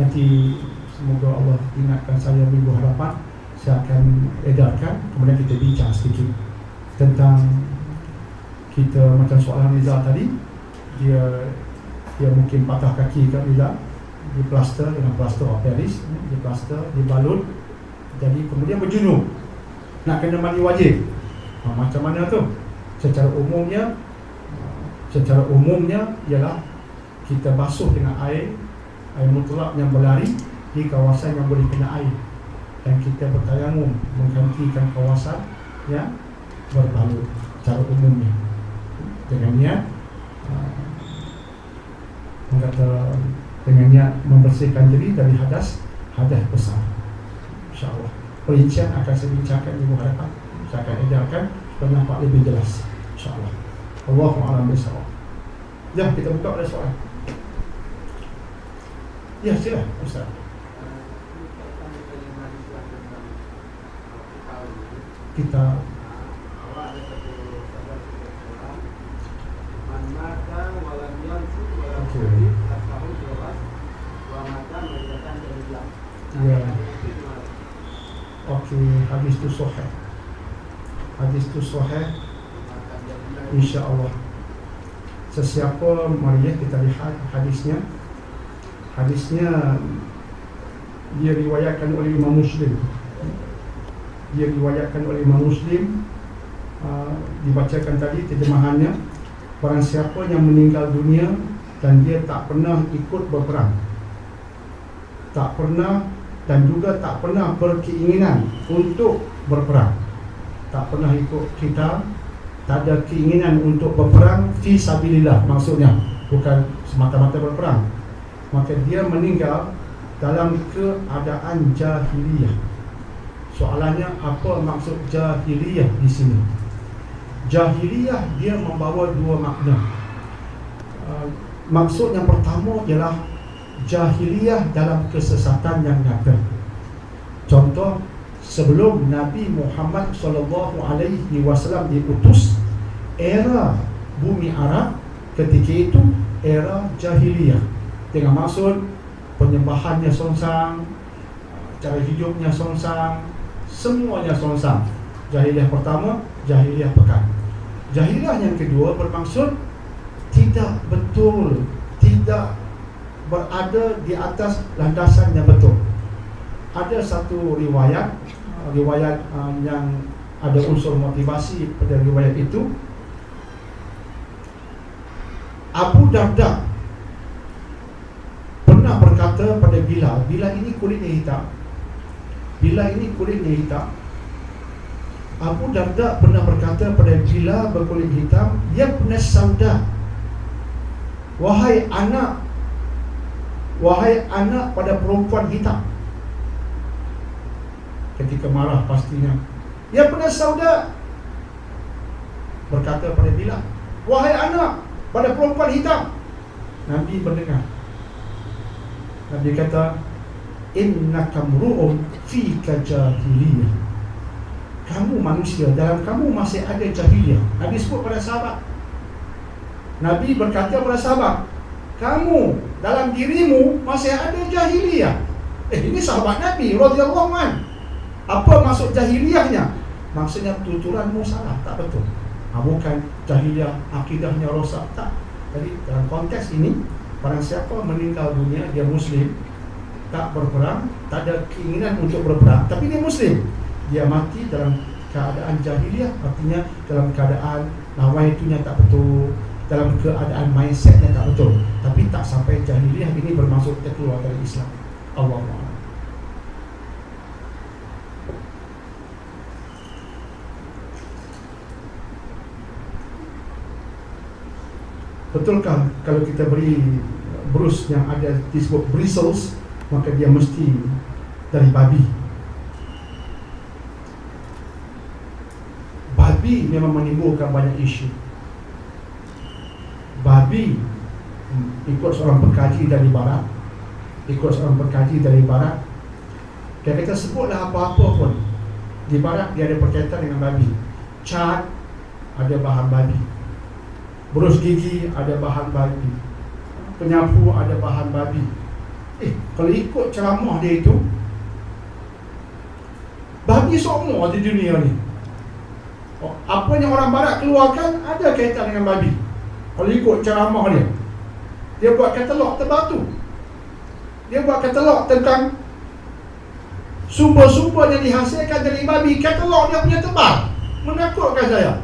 Nanti semoga Allah ingatkan saya minggu hadapan, saya akan edarkan, kemudian kita bincang sedikit tentang kita macam soalan Rizal tadi. Dia mungkin patah kaki kat Rizal, di plaster dengan plaster of Paris, di plaster, dibalut, jadi kemudian berjunuk, nak kena mandi wajib. Macam mana tu? Secara umumnya ialah kita basuh dengan air mutlak yang berlari di kawasan yang boleh kena air, dan kita bertayamum menggantikan kawasan yang berbalut secara umumnya dengan niat dengan niat membersihkan diri dari hadas besar. InsyaAllah perincian akan saya bincangkan minggu hadapan, saya akan edarkan supaya nampak lebih jelas, InsyaAllah. Allahu a'lam bishawab. Ya, kita buka pada soalan. Ya, sila Ustaz. Kita hadis tu sahih. Hadis tu sahih insya-Allah. Sesiapa, mari kita lihat hadisnya. Hadisnya dia riwayatkan oleh Imam Muslim. Dibacakan tadi terjemahannya. Barang siapa yang meninggal dunia dan dia tak pernah ikut berperang, tak pernah dan juga tak pernah berkeinginan untuk berperang, tak pernah ikut kita, tak ada keinginan untuk berperang fi sabilillah, maksudnya bukan semata-mata berperang, maka dia meninggal dalam keadaan jahiliyah. Soalannya, apa maksud jahiliyah di sini? Jahiliyah dia membawa dua makna. Maksud yang pertama ialah jahiliyah dalam kesesatan yang nyata. Contoh, sebelum Nabi Muhammad SAW diutus, era bumi Arab ketika itu era jahiliyah, dengan maksud penyembahannya songsang, cara hidupnya songsang, semuanya songsang. Jahiliyah pertama, jahiliyah pekat. Jahiliyah yang kedua bermaksud tidak betul, tidak berada di atas landasan yang betul. Ada satu riwayat yang ada unsur motivasi pada riwayat itu. Abu Darda pernah berkata pada Bilal, Bilal ini kulitnya hitam, Abu Darda pernah berkata pada Bilal berkulit hitam, ya ibn sauda, wahai anak pada perempuan hitam. Ketika marah pastinya, ya ibn sauda, berkata pada Bilal, wahai anak pada perempuan hitam. Nabi mendengar. Nabi kata, innaka mru'un fika jahiliyah. Kamu manusia, dalam kamu masih ada jahiliyah. Nabi sebut pada sahabat. Nabi berkata pada sahabat, kamu dalam dirimu masih ada jahiliyah. Ini sahabat Nabi radhiyallahu anhu. Apa maksud jahiliyahnya? Maksudnya tuturanmu salah, tak betul. Bukan jahiliyah akidahnya rosak, tak. Jadi dalam konteks ini, barang siapa meninggal dunia, dia Muslim, tak berperang, tak ada keinginan untuk berperang, tapi dia Muslim, dia mati dalam keadaan jahiliyah, artinya dalam keadaan nawaitunya tak betul, dalam keadaan mindsetnya tak betul, tapi tak sampai jahiliyah. Ini bermaksud dia keluar dari Islam. Allahu a'lam. Betulkah kalau kita beri brus yang ada disebut bristles, maka dia mesti dari babi? Babi memang menimbulkan banyak isu. Babi ikut seorang pengkaji dari barat, dia kata sebutlah apa-apa pun di barat dia ada berkaitan dengan babi. Cat ada bahan babi, berus gigi ada bahan babi, penyapu ada bahan babi. Kalau ikut ceramah dia itu, babi semua di dunia ni, apa yang orang barat keluarkan ada kaitan dengan babi. Kalau ikut ceramah dia, dia buat katalog terbatu, dia buat katalog tentang sumber-sumber yang dihasilkan dari babi. Katalog dia punya tebal, menakutkan saya.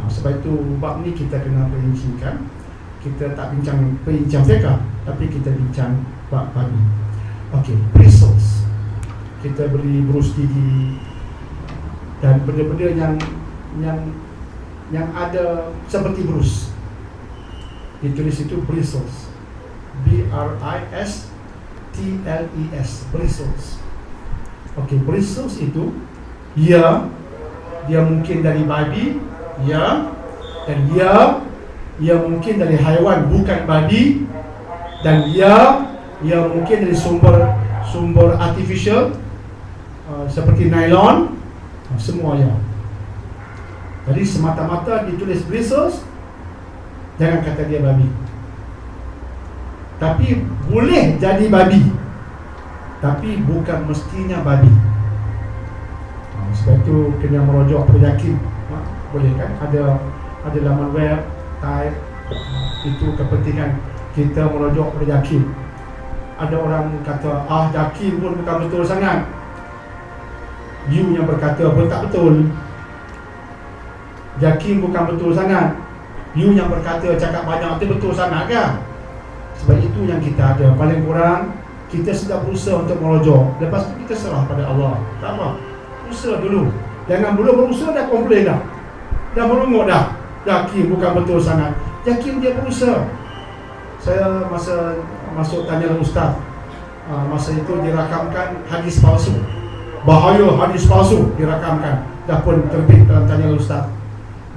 Sebab itu bab ni kita kena perincikan. Kita tak bincang fiqh, tapi kita bincang bab babi. Okey, bristles. Kita beri brus gigi dan benda-benda yang ada seperti brus. Ditulis itu bristles. B-R-I-S-T-L-E-S, bristles. Okey, bristles itu dia mungkin dari babi, dan dia mungkin dari haiwan bukan babi, dan dia mungkin dari sumber artificial seperti nylon, semua ya. Jadi semata-mata ditulis bristles, jangan kata dia babi. Tapi boleh jadi babi, tapi bukan mestinya babi. Sebab itu kena merujuk pada yakin. Boleh kan? Ada laman web type, itu kepentingan kita merujuk pada yakin. Ada orang kata yakin pun bukan betul sangat. You yang berkata pun tak betul. Yakin bukan betul sangat. You yang berkata cakap banyak tu betul sangat kan? Sebab itu yang kita ada. Paling kurang kita sudah berusaha untuk merujuk. Lepas tu kita serah pada Allah. Tak apa, usaha dulu. Jangan belum berusaha dah komplain dah merungut dah. Yakin bukan betul sangat. Yakin dia berusaha. Saya masa masuk tanya ustaz, Masa itu dirakamkan hadis palsu. Bahaya hadis palsu dirakamkan. Dah pun terbit dalam Tanya Ustaz.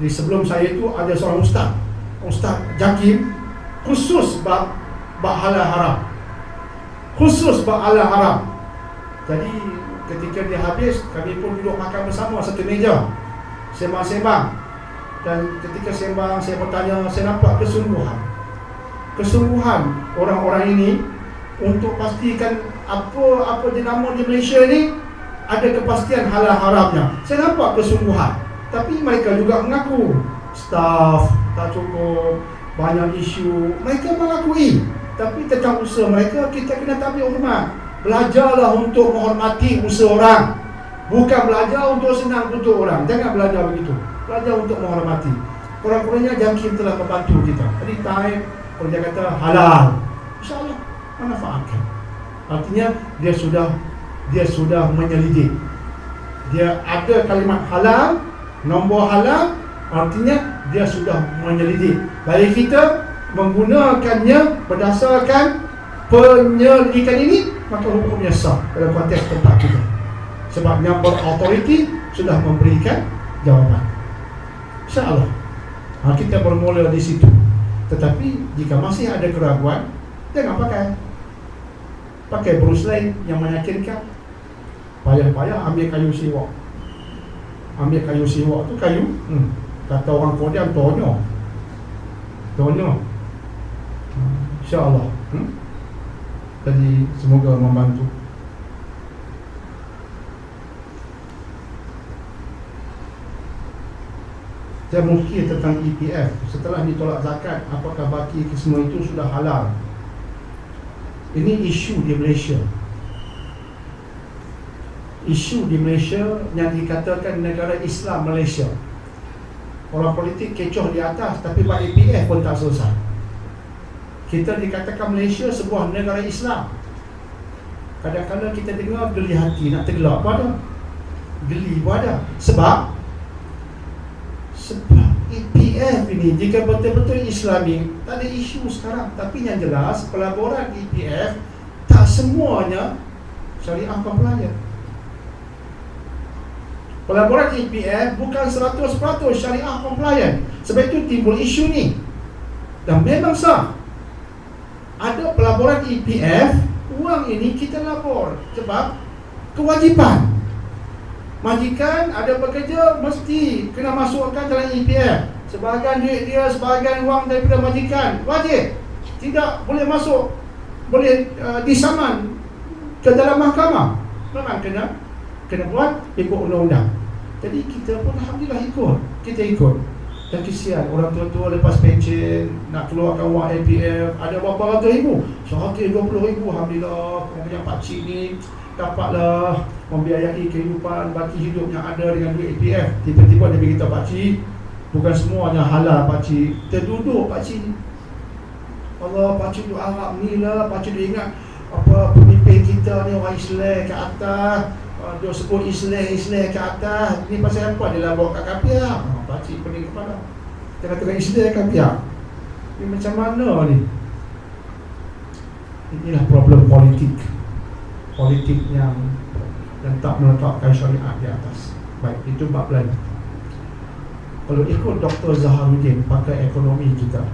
Di sebelum saya itu ada seorang Ustaz Jakim, khusus bab halal haram. Khusus bab halal haram. Jadi ketika dia habis, kami pun duduk makan bersama satu meja, sembang-sembang. Dan ketika sembang, saya bertanya, saya nampak kesungguhan orang-orang ini untuk pastikan apa jenama di Malaysia ni ada kepastian halal haramnya. Saya nampak kesungguhan. Tapi mereka juga mengaku staf tak cukup, banyak isu, mereka mengakui. Tapi tentang usaha mereka, kita kena tampil hormat. Belajarlah untuk menghormati usaha orang, bukan belajar untuk senang kutuk orang. Jangan belajar begitu. Belajar untuk menghormati. Kurang-kurangnya Jakim telah membantu kita. Tadi time, kalau dia kata halal, InsyaAllah manfaatkan. Artinya dia sudah menyelidik. Dia ada kalimat halal, nombor halal, artinya dia sudah menyelidik. Bagi kita menggunakannya berdasarkan penyelidikan ini, maka hukumnya sah dalam konteks tempat kita. Sebab yang berautoriti sudah memberikan jawapan. InsyaAllah kita bermula di situ. Tetapi jika masih ada keraguan, jangan pakai brus lain yang meyakinkan. Payah-payah ambil kayu siwak. Ambil kayu siwak tu kayu, kata orang Korean, tonyo. InsyaAllah. Jadi semoga membantu. Saya mungkin tentang EPF, setelah ditolak zakat, apakah baki semua itu sudah halal? Ini isu di Malaysia. Isu di Malaysia yang dikatakan negara Islam Malaysia. Orang politik kecoh di atas, tapi bab EPF pun tak selesai. Kita dikatakan Malaysia sebuah negara Islam. Kadang-kadang kita dengar geli hati, nak tergelak pun ada, geli pun ada. Sebab EPF ini jika betul-betul Islami, tak ada isu sekarang. Tapi yang jelas pelaburan EPF tak semuanya syariah compliant. Pelaburan EPF bukan 100% syariah compliant. Sebab itu timbul isu ni. Dan memang sah. Ada pelaburan EPF, wang ini kita lapor sebab kewajipan. Majikan ada bekerja, mesti kena masukkan dalam EPF. Sebahagian duit dia, sebahagian wang daripada majikan, wajib. Tidak boleh masuk, boleh disaman ke dalam mahkamah. Memang kena buat ikut undang-undang. Jadi kita pun alhamdulillah kita ikut. Dan kesian orang tua-tua lepas pencen nak keluarkan wang EPF, ada berapa ratus ribu, 120,000. Alhamdulillah, orang punya pakcik ni dapatlah membiayai kehidupan baki hidup yang ada dengan duit EPF. Tiba-tiba dia beritahu pakcik, bukan semuanya halal pakcik. Terduduk pakcik ni. Allah, pakcik tu Arab ni lah, pakcik tu ingat apa pemimpin kita ni orang Islam ke atas, dia sebut Islam ke atas. Ni pasal apa dia lah bawa kat kapiak? Pakcik pening kepala. Dia katakan Islam kapiak. Ni macam mana ni? Inilah problem politik yang tak meletakkan syariat di atas. Baik, itu bab lain. Kalau ikut Dr. Zaharuddin pakai ekonomi kita,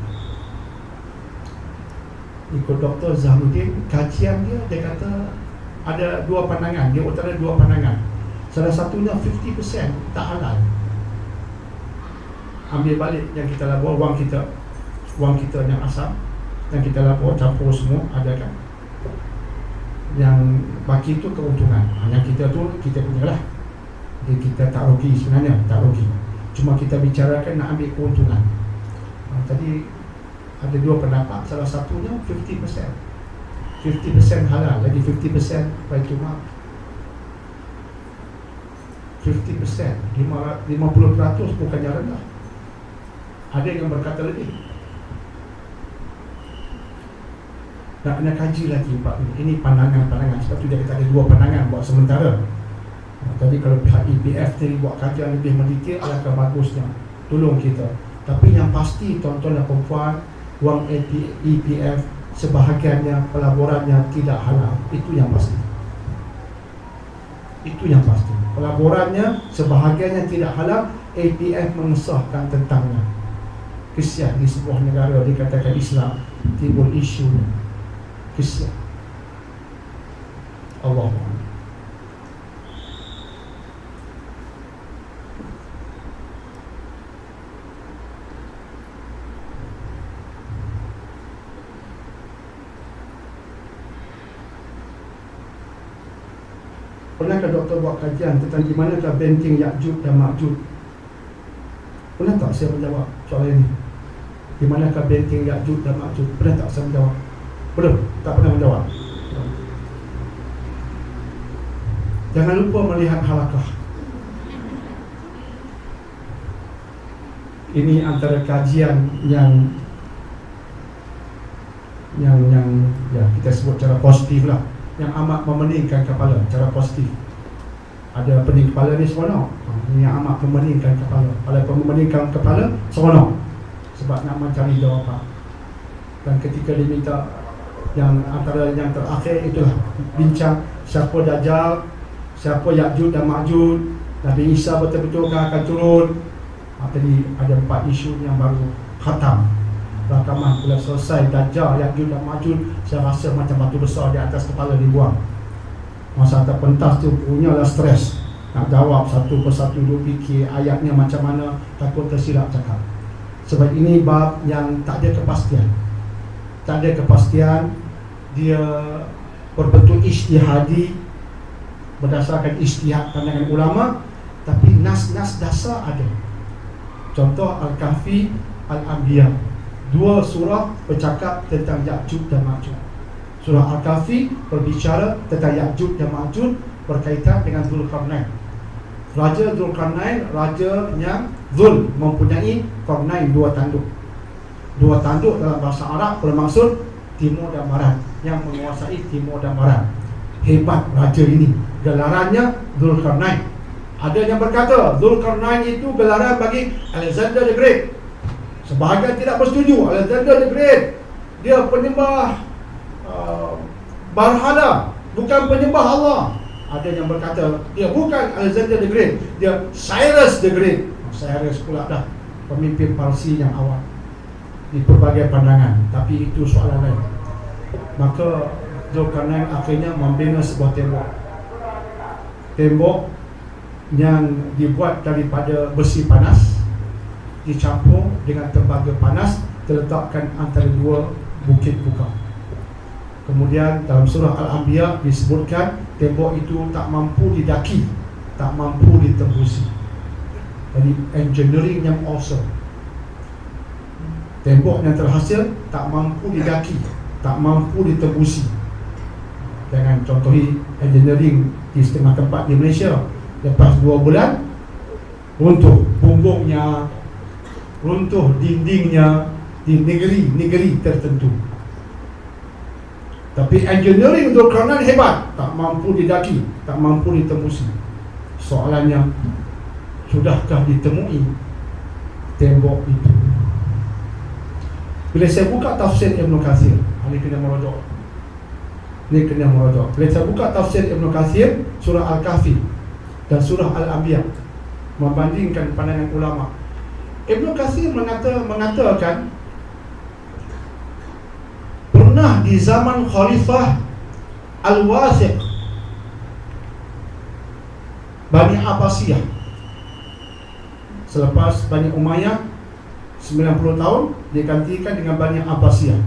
ikut Dr. Zaharuddin, kajian dia kata ada dua pandangan. Dia utara dua pandangan. Salah satunya 50% tak halal. Ambil balik yang kita labur, wang kita yang asam, yang kita labur campur semua, ada kan? Yang baki itu keuntungan. Yang kita tu kita punya lah. Jadi kita tak rugi sebenarnya, tak rugi. Cuma kita bicarakan nak ambil keuntungan. Tadi ada dua pendapat. Salah satunya 50%. 50% halal, lagi 50% baitul mal. 50%, 50% bukannya rendah. Ada yang berkata lebih. Nak kena kaji lagi Pak. Ini pandangan-pandangan. Sebab tu dia kata ada dua pandangan buat sementara. Tadi kalau pihak EPF ni buat kajian lebih mendetail, alangkah bagusnya. Tolong kita. Tapi yang pasti tuan-tuan dan puan, wang EPF sebahagiannya pelaburannya tidak halal. Itu yang pasti. Itu yang pasti. Pelaburannya sebahagiannya tidak halal. APF mengesahkan tentangnya. Kesian di sebuah negara dikatakan Islam timbul isu. Kesian. Allah. Pernahkah doktor buat kajian tentang di manakah benteng Ya'juj dan Ma'juj? Pernah tak saya menjawab soalan ini? Di manakah benteng Ya'juj dan Ma'juj? Pernah tak saya menjawab? Belum? Tak pernah menjawab. Jangan lupa melihat halakah. Ini antara kajian yang ya kita sebut cara positif lah, yang amat memeningkan kepala cara positif. Ada pening kepala ni seronok, ini yang amat memeningkan kepala. Kalau memeningkan kepala seronok, sebab nak mencari jawapan. Dan ketika diminta yang antara yang terakhir itulah bincang siapa Dajjal, siapa Ya'juj dan Ma'juj, Nabi Isa betul-betul akan turun. Tadi ada 4 isu yang baru khatam. Rakaman bila selesai Dajjal, Ya'juj dan Ma'juj, saya rasa macam batu besar di atas kepala dibuang. Masa terpentas tu punyalah stres, nak jawab satu persatu, duk fikir ayatnya macam mana, takut tersilap cakap. Sebab ini bab yang tak ada kepastian. Tak ada kepastian. Dia berbentuk ijtihadi, berdasarkan ijtihad pandangan ulama, tapi nas-nas dasar ada. Contoh Al-Kahfi, Al-Anbiya, 2 surah bercakap tentang Ya'juj dan Ma'juj. Surah Al-Kahfi berbicara tentang Ya'juj dan Ma'juj berkaitan dengan Dzulqarnain. Raja Dzulqarnain, raja yang Dzul, mempunyai Qarnain 2 tanduk. 2 tanduk dalam bahasa Arab bermaksud timur dan barat, yang menguasai timur dan barat. Hebat raja ini. Gelarannya Dzulqarnain. Ada yang berkata Dzulqarnain itu gelaran bagi Alexander the Great. Sebahagian tidak bersetuju. Alexander the Great dia penyembah berhala, bukan penyembah Allah. Ada yang berkata dia bukan Alexander the Great, dia Cyrus the Great. Cyrus pula dah pemimpin Parsi yang awal. Di pelbagai pandangan, tapi itu soalan lain. Maka Dzulqarnain akhirnya membina sebuah tembok. Tembok yang dibuat daripada besi panas, dicampur dengan tembaga panas, terletakkan antara 2 bukit buka. Kemudian dalam surah Al-Anbiya disebutkan tembok itu tak mampu didaki, tak mampu ditembusi. Jadi engineering yang awesome. Tembok yang terhasil tak mampu didaki, tak mampu ditembusi. Jangan contohi engineering di setengah tempat di Malaysia, lepas 2 bulan runtuh bumbungnya, runtuh dindingnya di negeri-negeri tertentu. Tapi engineering Dzulqarnain hebat, tak mampu didaki, tak mampu ditembusi. Soalannya, sudahkah ditemui tembok itu? Bila saya buka tafsir Ibn Kathir, ini kena merujuk. Bila saya buka tafsir Ibn Kathir, surah Al-Kahfi dan surah Al-Anbiya, membandingkan pandangan ulama, Ibn Kathir mengatakan pernah di zaman Khalifah Al-Wathiq Bani Abbasiyah, selepas Bani Umayyah 90 tahun digantikan dengan Bani Abbasiyah.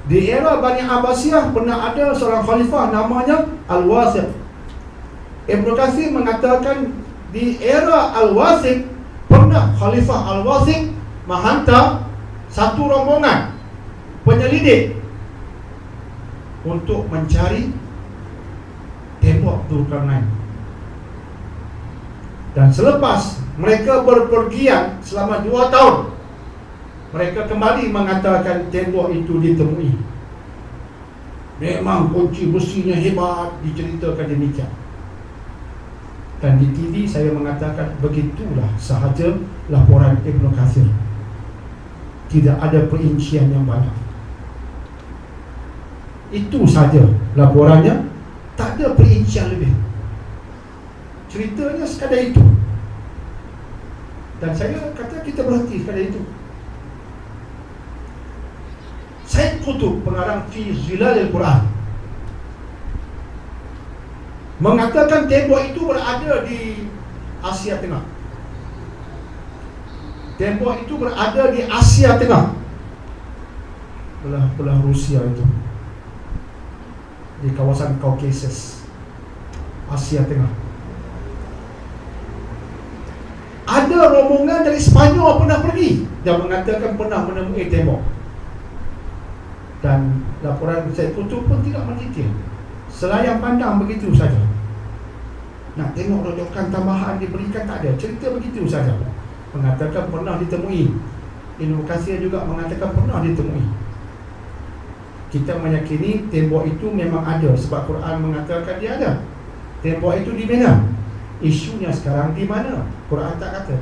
Di era Bani Abbasiyah pernah ada seorang khalifah namanya Al-Wathiq. Ibn Kathir mengatakan di era Al-Wathiq pernah Khalifah Al-Wathiq menghantar satu rombongan penyelidik untuk mencari tembok Dzulqarnain. Dan selepas mereka berpergian selama 2 tahun, mereka kembali mengatakan tembok itu ditemui. Memang kunci besinya hebat, diceritakan demikian. Dan di TV saya mengatakan begitulah sahaja laporan Ibn Kathir. Tidak ada perincian yang banyak. Itu saja laporannya, tak ada perincian lebih. Ceritanya sekadar itu. Dan saya kata kita berhenti sekadar itu. Said Qutb, pengarang Fi Zilalil Quran, mengatakan tembok itu berada di Asia Tengah. Tembok itu berada di Asia Tengah, belah Rusia itu, di kawasan Caucasus, Asia Tengah. Ada rombongan dari Spanyol pernah pergi dan mengatakan pernah menemui tembok. Dan laporan Said Qutb pun tidak mendetail, selayang pandang begitu saja. Nak tengok rujukan tambahan diberikan tak ada, cerita begitu saja. Mengatakan pernah ditemui. Ibnu Katsir juga mengatakan pernah ditemui. Kita meyakini tembok itu memang ada, sebab Quran mengatakan dia ada. Tembok itu di mana? Isunya sekarang di mana? Quran tak kata.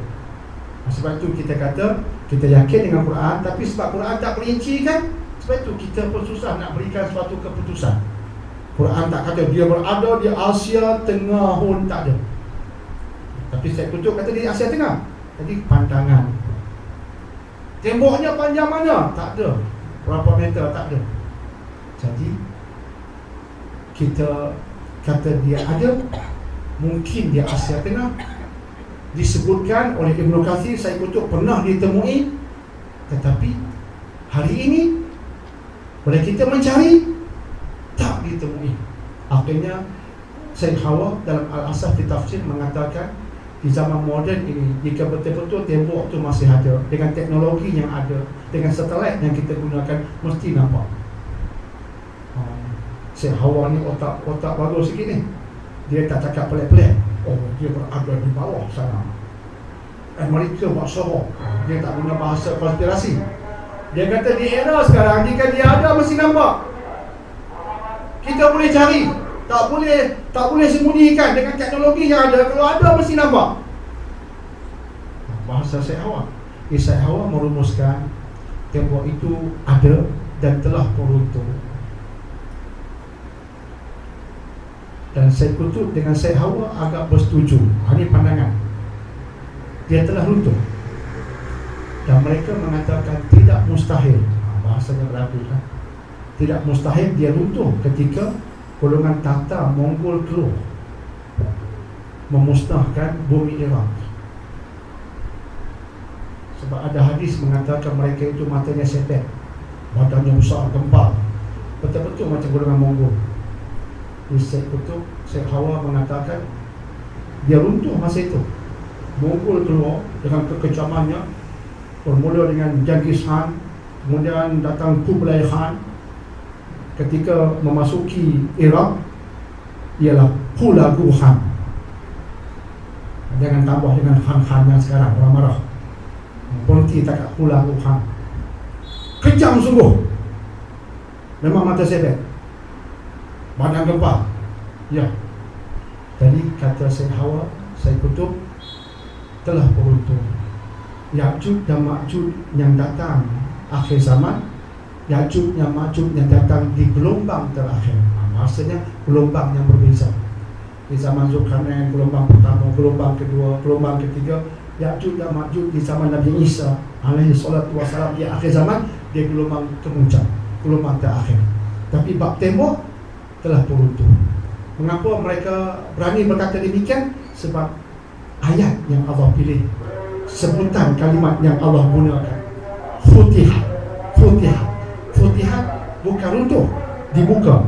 Sebab itu kita kata kita yakin dengan Quran, tapi sebab Quran tak perincikan, sebab itu kita pun susah nak berikan suatu keputusan. Quran tak kata dia berada di Asia Tengah pun tak ada. Tapi saya Qutb kata di Asia Tengah. Jadi pandangan. Temboknya panjang mana? Tak ada. Berapa meter? Tak ada. Jadi kita kata dia ada, mungkin di Asia Tengah. Disebutkan oleh Ibnu Katsir, Said Qutb pernah ditemui, tetapi hari ini boleh kita mencari, tak ditemui. Akhirnya Said Hawa dalam Al-Asaf di Tafsir mengatakan, di zaman moden ini, jika betul-betul tembok itu masih ada, dengan teknologi yang ada, dengan satelit yang kita gunakan, mesti nampak. Said Hawa ni otak bagus sikit ni. Dia tak cakap pelik-pelik. Oh, dia berada di bawah sana. Mereka buat sorok. Dia tak guna bahasa konspirasi. Dia kata di era sekarang, jika dia ada, mesti nampak. Kita boleh cari. Tak boleh sembunyikan dengan teknologi yang ada. Kalau ada, mesti nampak. Bahasa Said Hawa. Said Hawa merumuskan tembok itu ada dan telah runtuh. Dan Said Qutb dengan Said Hawa agak bersetuju. Ini pandangan. Dia telah runtuh. Dan mereka mengatakan tidak mustahil. Bahasanya berlaku kan? Tidak mustahil dia runtuh ketika golongan Tatar Mongol keluar memusnahkan bumi Iraq. Sebab ada hadis mengatakan mereka itu matanya setek, badannya besar, gempal, betul-betul macam golongan Mongol. Said Qutb, Said Hawa mengatakan dia runtuh masa itu. Mongol keluar dengan kekejamannya, bermula dengan Genghis Khan, kemudian datang Kublai Khan. Ketika memasuki Iraq, ialah Hulagu Khan. Jangan tambah dengan Khan-Khan yang sekarang, orang marah. Berhenti tak kat Hulagu Khan. Kejam sungguh. Memang mata sebet, badan gempal. Ya. Jadi kata Said Hawa, Said Qutb telah beruntung. Ya'juj dan Ma'juj yang datang akhir zaman, Ya'juj yang Ma'juj yang datang di gelombang terakhir. Maksudnya gelombang yang berbeza. Di zaman Zulkarnain gelombang pertama, gelombang kedua, gelombang ketiga. Ya'juj dan Ma'juj di zaman Nabi Isa alaihi salatu wassalam di akhir zaman, dia gelombang kemuncak, gelombang terakhir. Tapi bab tembok telah beruntung. Mengapa mereka berani berkata demikian? Sebab ayat yang Allah pilih, sebutan kalimat yang Allah gunakan, Futihat. Futihat bukan runtuh, dibuka.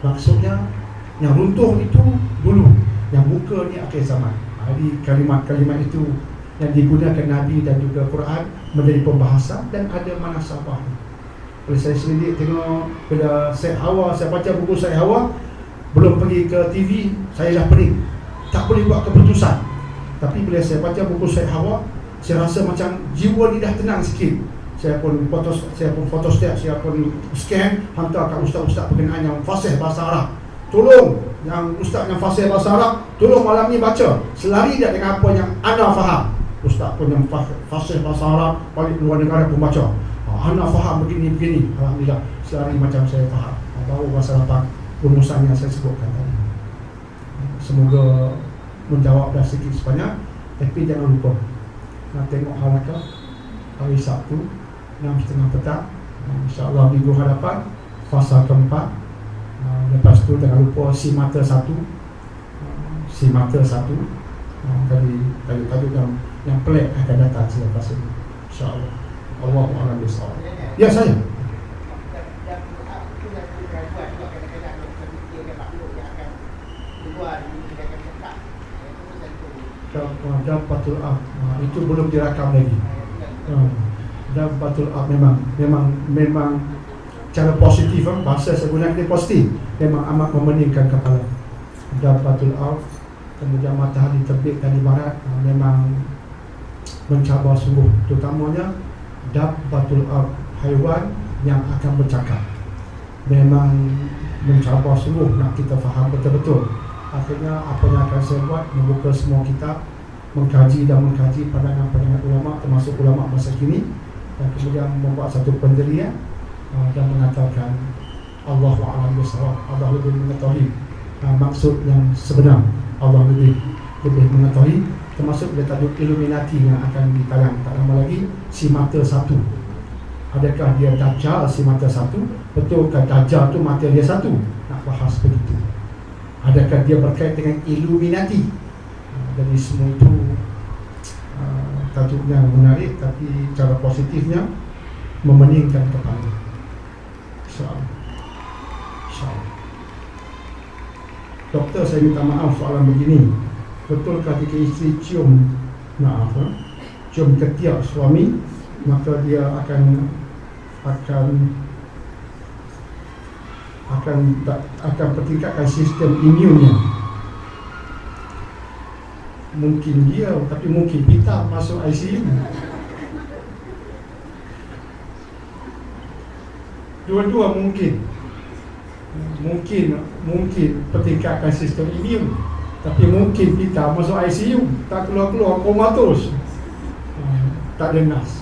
Maksudnya yang runtuh itu dulu, yang buka ni akhir zaman. Jadi kalimat-kalimat itu yang digunakan Nabi dan juga Quran menjadi pembahasan dan ada munasabah. Kalau saya sendiri tengok bila Said Hawa, saya baca buku Said Hawa, belum pergi ke TV, saya dah pening, tak boleh buat keputusan. Tapi bila saya baca buku Said Hawa, saya rasa macam jiwa ni dah tenang sikit. Saya pun photostat, saya pun scan, hantar kat ustaz-ustaz berkenaan yang fasih bahasa Arab. Tolong yang ustaz yang fasih bahasa Arab, tolong malam ni baca. Selari dia dengan apa yang anda faham. Ustaz pun yang fasih bahasa Arab, balik luar negara pun baca. Anda faham begini-begini. Alhamdulillah, selari macam saya faham. tahu masalah rumusan yang saya sebutkan tadi. Semoga menjawab dah sikit sebanyak. Tapi jangan lupa nak tengok halakah hari Sabtu 6.30 petang, InsyaAllah minggu hadapan fasa keempat. Lepas tu jangan lupa si mata satu. Tadi yang pelik akan datang selepas ini, InsyaAllah. Allahu a'lam bishawab. Ya, saya Dapatul Ab, itu belum direkam lagi. Dapatul Ab memang cara positif, bahasa saya gunakan dia positif, memang amat memeningkan kepala. Dapatul Ab, kemudian matahari terbit dari barat, memang mencabar sungguh, terutamanya Dapatul Ab, haiwan yang akan bercakap, memang mencabar sungguh nak kita faham betul-betul. Akhirnya apa yang akan saya buat, membuka semua kitab, mengkaji pandangan-pandangan ulama, termasuk ulama masa kini, dan kemudian membuat satu pendirian dan mengatakan Allahu a'lam bishawab. Allah lebih mengetahui maksud yang sebenar, Allah lebih mengetahui, termasuk dia tajuk Illuminati yang akan ditayang tak lama lagi, si mata satu. Adakah dia Dajjal si mata satu? Betulkah Dajjal tu mata dia satu? Nak bahas begitu. Adakah dia berkait dengan Illuminati? Jadi semua itu tajuknya menarik, tapi cara positifnya memeningkan kepala. InsyaAllah. Doktor, saya minta maaf soalan begini. Betulkah jika isteri cium ketiak suami, maka dia akan pertingkatkan sistem imunnya? Mungkin dia, tapi mungkin kita masuk ICU. Dua-dua mungkin pertingkatkan sistem imun, tapi mungkin kita masuk ICU, tak keluar-keluar, komatus, tak ada nas.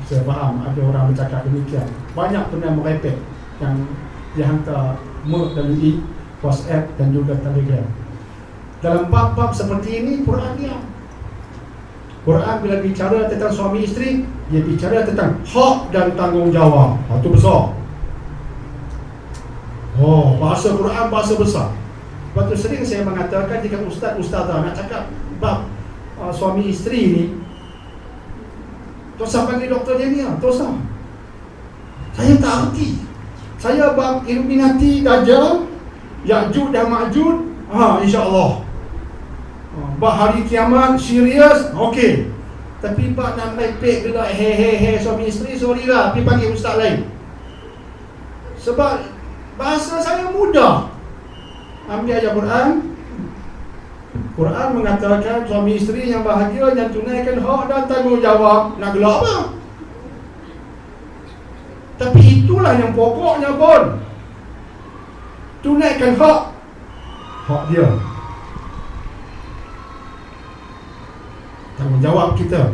Saya faham ada orang bercakap demikian. Banyak pun yang merepek yang dihantar melalui WhatsApp dan juga Telegram. Dalam bab-bab seperti ini, Quran diam. Quran bila bicara tentang suami isteri, dia bicara tentang hak dan tanggungjawab. Itu besar. Bahasa Quran bahasa besar. Sebab tu sering saya mengatakan, jika ustaz-ustazah nak cakap bab suami isteri ni, tak usah panggil Dr. Jamia, tak usah. Saya tak erti. Saya bab Illuminati, Dajjal, Ya'juj dan Ma'juj, insya-Allah. Bab hari kiamat serius, okey. Tapi bab nak lepek gelak suami isteri, sorry lah, pergi panggil ustaz lain. Sebab bahasa saya mudah. Ambil ayat Quran mengatakan suami isteri yang bahagia, yang tunaikan hak dan tanggungjawab. Nak gelak apa? Tapi itulah yang pokoknya pun. Tunaikan hak dia, tanggungjawab kita.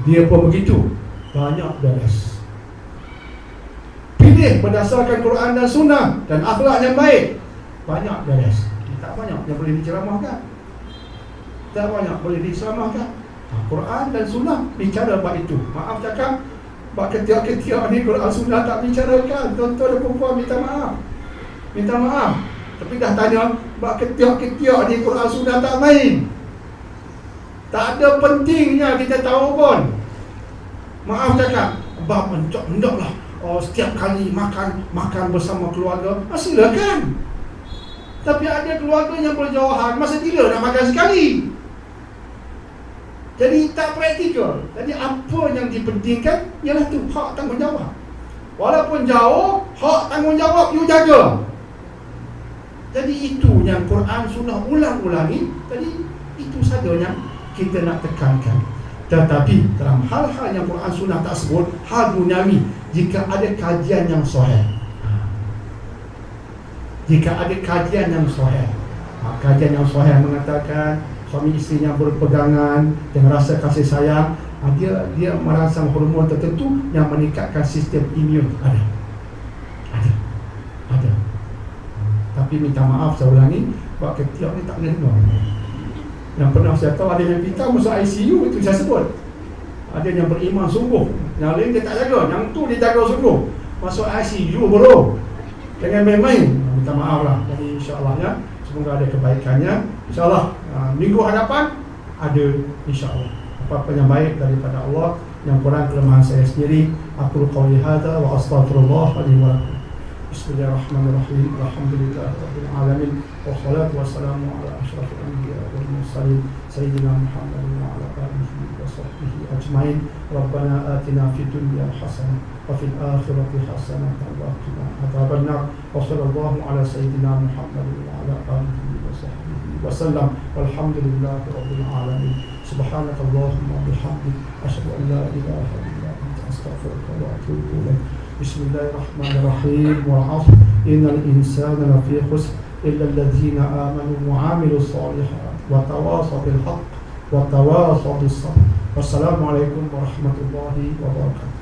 Dia pun begitu. Banyak beres. Pilih berdasarkan Quran dan Sunnah dan akhlak yang baik. Banyak beres. Tak banyak yang boleh diceramahkan, tak banyak boleh diceramahkan. Quran dan Sunnah bicara bab itu. Maaf cakap, bab ketiak-ketiak ni Quran Sunnah tak bicarakan. Tuan-tuan dan puan minta maaf. Tapi dah tanya, bab ketiak-ketiak ni Quran Sunnah tak main. Tak ada pentingnya kita tahu pun. Maaf cakap, bab hendaklah setiap kali makan bersama keluarga, silakan. Tapi ada keluarga yang berjauhan, masa tidak nak makan sekali. Jadi tak praktikal. Jadi apa yang dipentingkan ialah tu, hak tanggungjawab. Walaupun jauh, hak tanggungjawab you jaga. Jadi itu yang Quran Sunnah ulang-ulangi. Jadi itu saja yang kita nak tekankan. Tetapi dalam hal-hal yang Quran Sunnah tak sebut, hal duniawi, jika ada kajian yang sahih, kajian yang sahih mengatakan suami isteri yang berpegangan dengan rasa kasih sayang, dia merangsang hormon tertentu yang meningkatkan sistem imun. Ada. Tapi minta maaf saya ulangi, sebab ketiak ni tak boleh dengar. Yang pernah saya tahu ada yang pintar masuk ICU, itu saya sebut. Ada yang beriman sungguh, yang lain dia tak jaga, yang tu dia jaga sungguh. Masuk ICU bodoh. Jangan main-main. Minta maaf lah. Jadi insya-Allah ya, semoga ada kebaikannya. Insya-Allah minggu hadapan ada insya-Allah. Apa-apa yang baik daripada Allah, yang kurang kelemahan saya sendiri. Aku qauli hadza wa astaghfirullah li wa lakum. Bismillahirrahmanirrahim. Alhamdulillahirabbil alamin. Wassalatu wassalamu ala asyrafil anbiya'i wal mursalin sayyidina Muhammadin wa ala alihi wa sahbihi ajmain. Rabbana atina fid dunya hasanah wa fil akhirati hasanah wa qina adzabannar. Wa sallallahu ala sayyidina Muhammadin wa ala alihi wa sahbihi wa sallam. Walhamdulillahirabbil alamin. Subhanakallahumma wa bihamdik asyhadu an la ilaha illa anta astaghfiruka wa atubu ilaik. Bismillahirrahmanirrahim. Wal 'ashr innal insana lafi khusr illa alladhina amanu wa 'amilus shalihat wa tawasaw bil haqq wa tawasaw bis sabr. Wassalamualaikum warahmatullahi wabarakatuh.